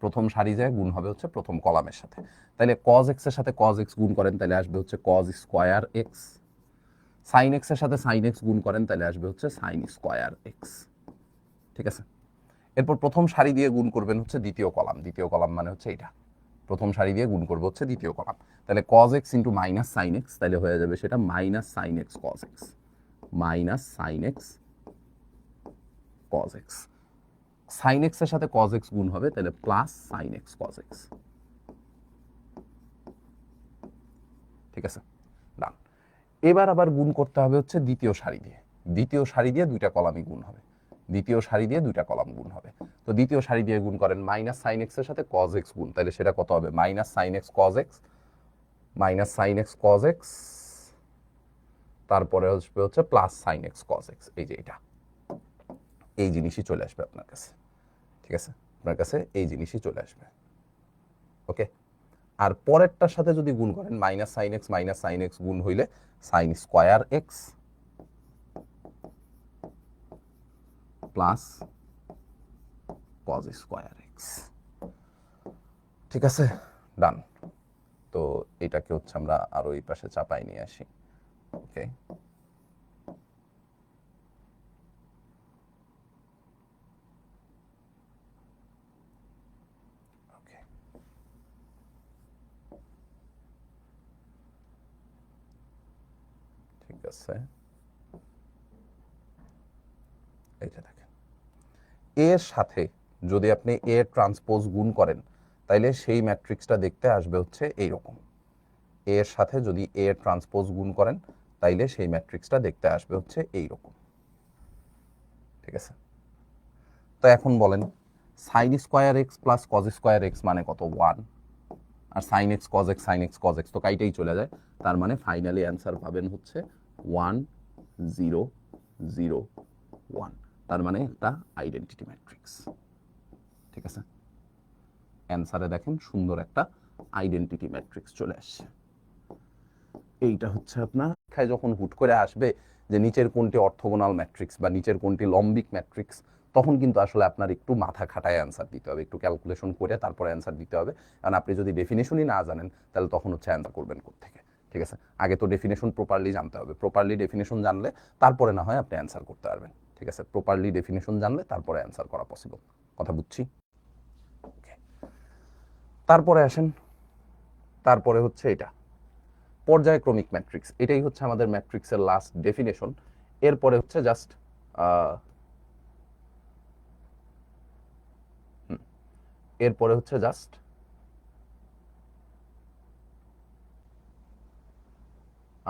প্রথম সারি যায় গুণ হবে হচ্ছে প্রথম কলামের সাথে। তাহলে cos x এর সাথে cos x গুণ করেন, তাহলে আসবে হচ্ছে cos square x। sin x এর সাথে sin x গুণ করেন, তাহলে আসবে হচ্ছে sin স্কয়ার x, ঠিক আছে। এরপর প্রথম সারি দিয়ে গুণ করবেন হচ্ছে দ্বিতীয় কলাম, দ্বিতীয় কলাম মানে হচ্ছে এইটা, প্রথম সারি দিয়ে গুণ করবো হচ্ছে দ্বিতীয় কলাম। তাহলে cos x into -sin x, তাহলে হয়ে যাবে সেটা -sin x cos x, -sin x cos x। sin x এর সাথে cos x গুণ হবে, তাহলে +sin x cos x, ঠিক আছে। এবার আবার গুণ করতে হবে হচ্ছে দ্বিতীয় সারি দিয়ে, দ্বিতীয় সারি দিয়ে দুইটা কলামই গুণ হবে, দ্বিতীয় সারি দিয়ে দুইটা কলাম গুণ হবে। তো দ্বিতীয় সারি দিয়ে গুণ করেন মাইনাস সাইন এক্স এর সাথে কজ এক্স গুণ, তাহলে সেটা কত হবে minus sine x cos x, minus sine x cos x, তারপরে আসবে হচ্ছে plus sine x cos x. এই যে এটা, এই জিনিসই চলে আসবে আপনার কাছে, ঠিক আছে, আপনার কাছে এই জিনিসই চলে আসবে। ওকে, আর পরেরটার সাথে যদি গুণ করেন মাইনাস সাইন এক্স গুণ হইলে sign square x plus cos square x, ঠিক আছে, ডান। তো এটাকে হচ্ছে আমরা আরো এই পাশে চাপাই নিয়ে আসি। ওকে, ওকে, ঠিক আছে। এইটা দেখেন, এর সাথে যদি আপনি এ ট্রান্সপোজ গুণ করেন তাইলে সেই ম্যাট্রিক্সটা দেখতে আসবে হচ্ছে এইরকম। এর সাথে যদি এ ট্রান্সপোজ গুণ করেন তাইলে সেই ম্যাট্রিক্সটা দেখতে আসবে হচ্ছে এইরকম, ঠিক আছে। তো এখন বলেন sine square x plus cos square x মানে কত 1, আর sine x cos x sine x cos x তো কাইটাই চলে যায়, তার মানে ফাইনালি অ্যান্সার পাবেন হচ্ছে 1 0 0 1, তার মানে একটা আইডেন্টিটি ম্যাট্রিক্স, ঠিক আছে। অ্যান্সারে দেখেন সুন্দর একটা আইডেন্টিটি ম্যাট্রিক্স চলে আসছে। এইটা হচ্ছে আপনার পরীক্ষায় যখন হুট করে আসবে যে নিচের কোনটি অর্থোগোনাল ম্যাট্রিক্স বা নিচের কোনটি লম্বিক ম্যাট্রিক্স, তখন কিন্তু আসলে আপনার একটু মাথা খাটায় অ্যান্সার দিতে হবে, একটু ক্যালকুলেশন করে তারপরে অ্যান্সার দিতে হবে। কারণ আপনি যদি ডেফিনেশনই না জানেন তাহলে তখন হচ্ছে অ্যান্সার করবেন কোত্থেকে, ঠিক আছে। আগে তো ডেফিনেশন প্রপারলি জানতে হবে, প্রপারলি ডেফিনেশন জানলে তারপরে না হয় আপনি অ্যান্সার করতে পারবেন, ঠিক আছে। প্রপারলি ডেফিনেশন জানলে তারপরে অ্যান্সার করা পসিবল, কথা বুঝছি। তারপরে আসেন, তারপরে হচ্ছে এটা পর্যায়ক্রমিক ম্যাট্রিক্স, এটাই হচ্ছে আমাদের ম্যাট্রিক্সের লাস্ট ডেফিনেশন। এরপরে হচ্ছে জাস্ট এরপরে হচ্ছে জাস্ট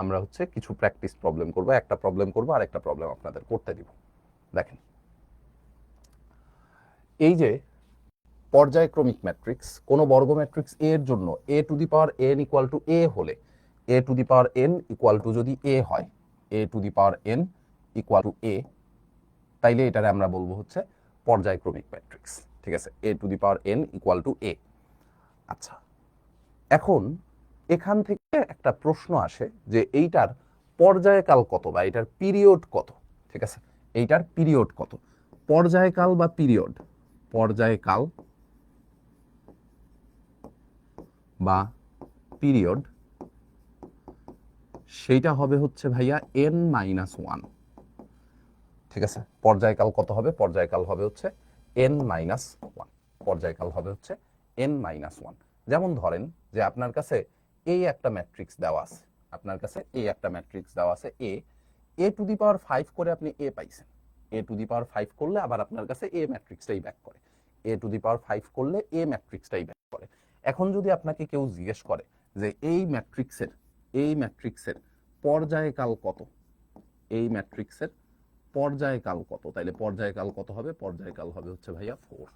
আমরা হচ্ছে কিছু প্র্যাকটিস প্রবলেম করব, একটা প্রবলেম করব আর একটা প্রবলেম আপনাদের করতে দিব। দেখেন, এই যে পর্যায়ক্রমিক ম্যাট্রিক্স, কোন বর্গ ম্যাট্রিক্স এ এর জন্য A to the power n equal to A হলে, A to the power n equal to যদি এ হয়, A to the power n equal to A, তাইলে এটারে আমরা বলবো হচ্ছে পর্যায়ক্রমিক ম্যাট্রিক্স, ঠিক আছে। A to the power n equal to A. আচ্ছা, এখন এখান থেকে একটা প্রশ্ন আসে যে এইটার পর্যায়কাল কত বা এটার পিরিয়ড কত, ঠিক আছে। এইটার পিরিয়ড কত, পর্যায়কাল বা পিরিয়ড, পর্যায়কাল বা পিরিয়ড, সেইটা হবে হচ্ছে ভাইয়া n মাইনাস ওয়ান, ঠিক আছে। পর্যায়কাল কত হবে, পর্যায়কাল হবে হচ্ছে n মাইনাস ওয়ান, পর্যায়কাল হবে হচ্ছে n মাইনাস ওয়ান। যেমন ধরেন যে আপনার কাছে এই একটা ম্যাট্রিক্স দেওয়া আছে, আপনার কাছে এই একটা ম্যাট্রিক্স দেওয়া আছে এ, এ টু দি পাওয়ার 5 করে আপনি এ পাইছেন, এ টু দি পাওয়ার 5 করলে আবার আপনার কাছে এ ম্যাট্রিক্সটাই ব্যাক করে, এ টু দি পাওয়ার 5 করলে এ ম্যাট্রিক্সটাই ব্যাক করে। এখন যদি আপনাকে কেউ জিজ্ঞেস করে যে এই ম্যাট্রিক্সের পর্যায়কাল কত, এই ম্যাট্রিক্সের পর্যায়কাল কত, তাইলে পর্যায়কাল কত হবে, পর্যায়কাল হবে হচ্ছে ভাইয়া 4,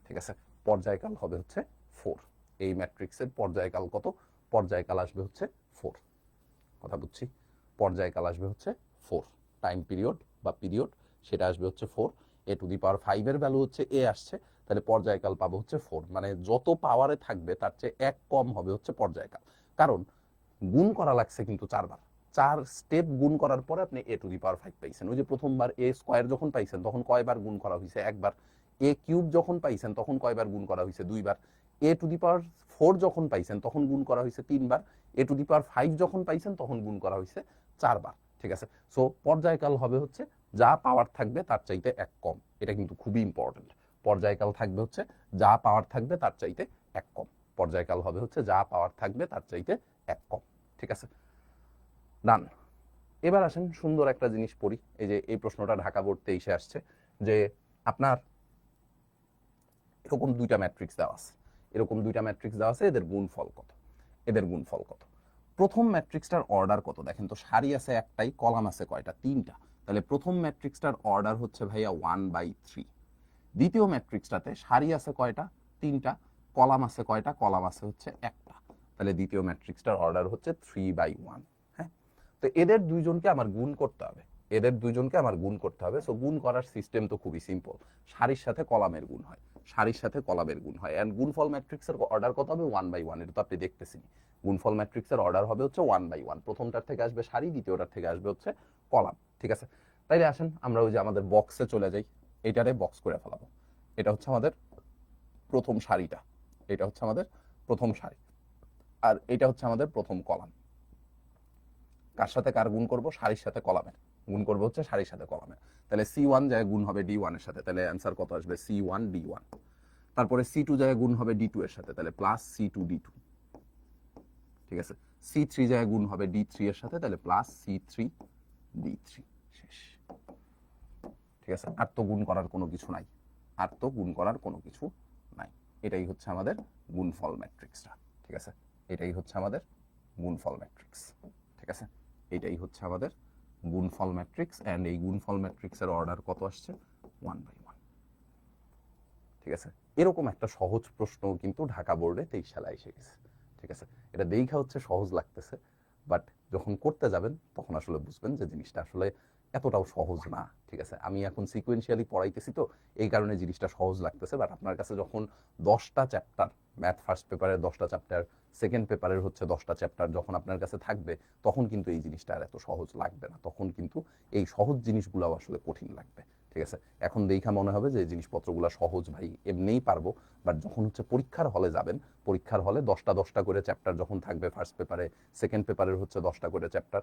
ঠিক আছে। পর্যায়কাল হবে হচ্ছে 4, এই ম্যাট্রিক্সের পর্যায়কাল কত, পর্যায়কাল আসবে হচ্ছে 4, কথা বুঝছি। পর্যায়কাল আসবে হচ্ছে 4, টাইম পিরিয়ড বা পিরিয়ড সেটা আসবে হচ্ছে 4, এ টু দি পাওয়ার 5 এর ভ্যালু হচ্ছে এ আসছে, তাহলে পর্যায়কাল পাবো হচ্ছে 4, মানে যত পাওয়ারে থাকবে তার চেয়ে এক কম হবে হচ্ছে পর্যায়কাল। কারণ গুণ করা লাগছে কিন্তু 4 বার, 4 স্টেপ গুণ করার পরে আপনি এ টু দি পাওয়ার 5 পাইছেন। ওই যে প্রথমবার এ স্কোয়ার যখন পাইছেন তখন কয়বার গুণ করা হয়েছে, একবার। এ কিউব যখন পাইছেন তখন কয়বার গুণ করা হয়েছে, 2 বার। এ টু দি পাওয়ার 4 যখন পাইছেন তখন গুণ করা হয়েছে 3 বার। এ টু দি পাওয়ার 5 যখন পাইছেন তখন গুণ করা হয়েছে 4 বার, ঠিক আছে। সো পর্যায়কাল হবে হচ্ছে যা পাওয়ার থাকবে তার চাইতে এক কম, এটা কিন্তু খুবই ইম্পর্টেন্ট। পর্যায়কাল থাকবে হচ্ছে যা পাওয়ার থাকবে তার চাইতে এক কম, পর্যায়কাল হবে হচ্ছে যা পাওয়ার থাকবে তার চাইতে এক কম, ঠিক আছে, ডান। এবার আসেন সুন্দর একটা জিনিস পড়ি, এই যে এই প্রশ্নটা ঢাকা বোর্ড 23-এ আসছে যে আপনার এরকম দুইটা ম্যাট্রিক্স দেওয়া আছে, এরকম দুইটা ম্যাট্রিক্স দেওয়া আছে, এদের গুণফল কত, এদের গুণফল কত। প্রথম ম্যাট্রিক্সটার অর্ডার কত দেখেন তো, সারি আছে একটাই, কলাম আছে কয়টা, তিনটা। তাহলে প্রথম ম্যাট্রিক্সটার অর্ডার হচ্ছে ভাইয়া 1/3। দ্বিতীয় ম্যাট্রিক্সটাতে সারি আছে কয়টা, তিনটা, কলাম আছে কয়টা, কলাম আছে হচ্ছে একটা। তাহলে দ্বিতীয় ম্যাট্রিক্সটার অর্ডার হচ্ছে 3/1। হ্যাঁ, তো এদের দুইজনকে আমার গুণ করতে হবে, এদের দুইজনকে আমার গুণ করতে হবে। সো গুণ করার সিস্টেম তো খুবই সিম্পল, সারির সাথে কলামের গুণ হয়, সারির সাথে কলামের গুণ হয়। এন্ড গুণফল ম্যাট্রিক্সের অর্ডার কত হবে, 1/1। এটা তো আপনি দেখতেছেন, গুণফল ম্যাট্রিক্সের অর্ডার হবে হচ্ছে 1/1। প্রথমটার থেকে আসবে সারি, দ্বিতীয়টার থেকে আসবে হচ্ছে কলাম। ঠিক আছে, তাইলে আসেন আমরা ওই যে আমাদের বক্সে চলে যাই, এটারে বক্স করে ফেলাবো। এটা হচ্ছে আমাদের প্রথম সারিটা, এটা হচ্ছে আমাদের প্রথম সারি, আর এটা হচ্ছে আমাদের প্রথম কলাম। কার সাথে কার গুণ করব, সারির সাথে কলামের গুণ করবো হচ্ছে সারির সাথে কলামের। তাহলে C1 জায়গায় গুণ হবে D1 এর সাথে, তাহলে অ্যান্সার কত আসবে, C1 D1। তারপরে C2 জায়গায় গুণ হবে D2 এর সাথে, তাহলে প্লাস C2 D2। ঠিক আছে, C3 জায়গায় গুণ হবে D3 এর সাথে, তাহলে প্লাস C3 D3। শেষ। ঠিক আছে, আর তো গুণ করার কোনো কিছু নাই, আর তো গুণ করার কোনো কিছু নাই। এটাই হচ্ছে আমাদের গুণফল ম্যাট্রিক্সটা। ঠিক আছে, এটাই হচ্ছে আমাদের গুণফল ম্যাট্রিক্স। ঠিক আছে, এটাই হচ্ছে আমাদের গুণফল ম্যাট্রিক্স। এন্ড এই গুণফল ম্যাট্রিক্সের অর্ডার কত আসছে, 1/1। ঠিক আছে, এরকম একটা সহজ প্রশ্ন কিন্তু ঢাকা বোর্ডে 23 সালে এসে গেছে। ঠিক আছে, এটা দেখা হচ্ছে সহজ লাগতেছে, বাট যখন করতে যাবেন তখন আসলে বুঝবেন যে জিনিসটা আসলে এতটাও সহজ না। ঠিক আছে, আমি এখন সিকোয়েন্সিয়ালি পড়াইতেছি তো এই কারণে জিনিসটা সহজ লাগতেছে, বাট আপনার কাছে যখন 10টা চ্যাপ্টার, ম্যাথ ফার্স্ট পেপারের 10টা চ্যাপ্টার, সেকেন্ড পেপারের হচ্ছে 10টা চ্যাপ্টার যখন আপনার কাছে থাকবে, তখন কিন্তু এই জিনিসটা আর এত সহজ লাগবে না, তখন কিন্তু এই সহজ জিনিসগুলোও আসলে কঠিন লাগবে। ঠিক আছে, এখন দেখা মনে হবে যে এই জিনিসপত্রগুলো সহজ, ভাই এমনিই পারবো। বাট যখন হচ্ছে পরীক্ষার হলে যাবেন, পরীক্ষার হলে 10টা করে চ্যাপ্টার যখন থাকবে ফার্স্ট পেপারে, সেকেন্ড পেপারের হচ্ছে 10টা করে চ্যাপ্টার,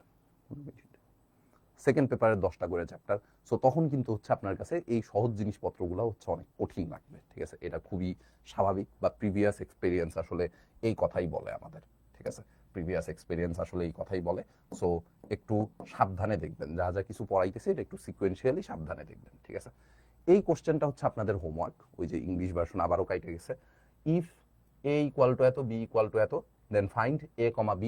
সেকেন্ড পেপারের 10টা করে চ্যাপ্টার, সো তখন কিন্তু হচ্ছে আপনার কাছে এই সহজ জিনিসপত্রগুলো হচ্ছে অনেক কঠিন লাগবে। ঠিক আছে, এটা খুবই স্বাভাবিক, বা প্রিভিয়াস এক্সপিরিয়েন্স আসলে এই কথাই বলে আমাদের। ঠিক আছে, প্রিভিয়াস এক্সপিরিয়েন্স আসলে এই কথাই বলে। সো একটু সাবধানে দেখবেন, যা যা কিছু পড়াইতেছে এটা একটু সিকোয়েন্সিয়ালি সাবধানে দেখবেন। ঠিক আছে, এই কোশ্চেনটা হচ্ছে আপনাদের হোমওয়ার্ক, ওই যে ইংলিশ ভার্সন আবারও কাইটে গেছে। ইফ a ইকুয়াল টু এত, b ইকুয়াল টু এত, দেন ফাইন্ড a, b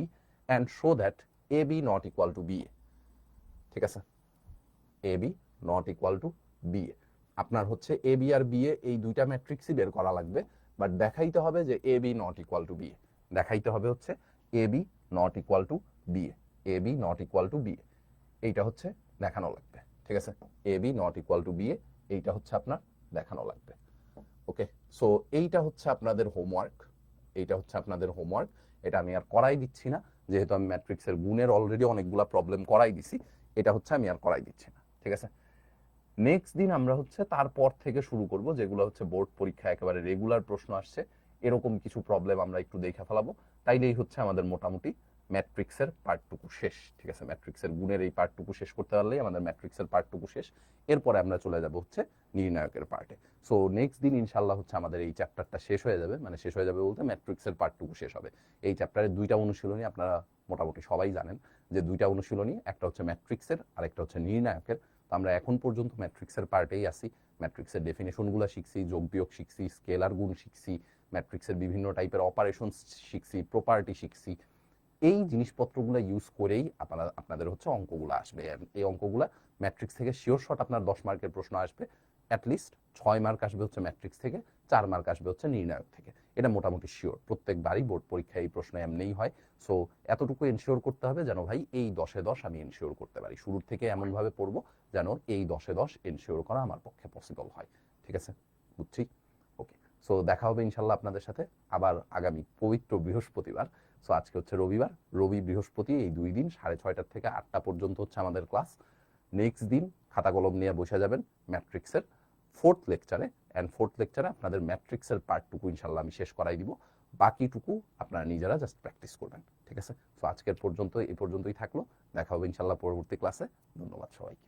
and show that ab not equal to ba। ঠিক আছে, ab not equal to ba। আপনার হচ্ছে ab আর ba এই দুইটা ম্যাট্রিক্সই বের করা লাগবে, বাট দেখাইতে হবে যে ab not equal to ba। দেখাইতে হবে হচ্ছে ab not equal to ba, ab not equal to ba, এইটা হচ্ছে দেখানো লাগবে। ঠিক আছে, ab not equal to ba, এইটা হচ্ছে আপনার দেখানো লাগবে। ওকে, সো এইটা হচ্ছে আপনাদের হোমওয়ার্ক, এইটা হচ্ছে আপনাদের হোমওয়ার্ক। এটা আমি আর করাই দিচ্ছি না, যেহেতু আমি ম্যাট্রিক্সের গুণের অলরেডি অনেকগুলা প্রবলেম করাই দিছি, এটা হচ্ছে আমি আর করাই দিচ্ছি না। ঠিক আছে, নেক্সট দিন আমরা হচ্ছে তারপর থেকে শুরু করব, যেগুলো হচ্ছে বোর্ড পরীক্ষা একেবারে রেগুলার প্রশ্ন আসছে, এরকম কিছু প্রবলেম আমরা একটু দেখে ফেলাবো। তাইলেই হচ্ছে আমাদের মোটামুটি ম্যাট্রিক্সের পার্টটুকু শেষ। ঠিক আছে, ম্যাট্রিক্সের গুণের এই পার্টটুকু শেষ করতে পারলেই আমাদের ম্যাট্রিক্সের পার্টটুকু শেষ। এরপরে আমরা চলে যাব হচ্ছে নির্ণায়কের পার্টে। সো নেক্সট দিন ইনশাল্লাহ হচ্ছে আমাদের এই চ্যাপ্টারটা শেষ হয়ে যাবে, মানে শেষ হয়ে যাবে বলতে ম্যাট্রিক্সের পার্টটুকু শেষ হবে। এই চ্যাপ্টারের দুইটা অনুশীলনী আপনারা মোটামুটি সবাই জানেন, যে দুইটা অনুশীলনী, একটা হচ্ছে ম্যাট্রিক্সের আর একটা হচ্ছে নির্ণায়কের। তো আমরা এখন পর্যন্ত ম্যাট্রিক্সের পার্টেই আসি, ম্যাট্রিক্সের ডেফিনেশনগুলো শিখছি, যোগ বিয়োগ শিখছি, স্কেলার গুণ শিখছি, ম্যাট্রিক্সের বিভিন্ন টাইপের অপারেশন শিখছি, প্রপার্টি শিখছি। এই জিনিসপত্রগুলো ইউজ করেই আপনাদের হচ্ছে অঙ্কগুলো আসবে। এই অঙ্কগুলো ম্যাট্রিক্স থেকে শিওর শট আপনার 10 মার্কের প্রশ্ন আসবে, অ্যাটলিস্ট 6 মার্ক আসবে হচ্ছে ম্যাট্রিক্স থেকে, 4 মার্ক আসবে হচ্ছে নির্ণায়ক থেকে। এটা মোটামুটি শিওর, প্রত্যেকবারই বোর্ড পরীক্ষায় এই প্রশ্ন এমনিই হয়। সো এতটুকু এনশিওর করতে হবে যেন ভাই এই 10-এ 10 আমি এনশিওর করতে পারি, শুরুর থেকে এমনভাবে পড়বো যেন এই 10-এ 10 এনশিওর করা আমার পক্ষে পসিবল হয়। ঠিক আছে, বুঝছি। ওকে, সো দেখা হবে ইনশাল্লাহ আপনাদের সাথে আবার আগামী পবিত্র বৃহস্পতিবার। সো আজকে হচ্ছে রবিবার, রবি বৃহস্পতি এই 2 দিন 6:30 থেকে 8টা পর্যন্ত হচ্ছে আমাদের ক্লাস। নেক্সট দিন খাতা কলম নিয়ে বসে যাবেন ম্যাট্রিক্সের 4th লেকচারে, অ্যান্ড 4th লেকচারে আপনাদের ম্যাট্রিক্সের পার্টটুকু ইনশাল্লাহ আমি শেষ করাই দিব, বাকিটুকু আপনারা নিজেরা জাস্ট প্র্যাকটিস করবেন। ঠিক আছে, সো আজকের পর্যন্ত এই পর্যন্তই থাকলো, দেখা হবে ইনশাল্লাহ পরবর্তী ক্লাসে। ধন্যবাদ সবাইকে।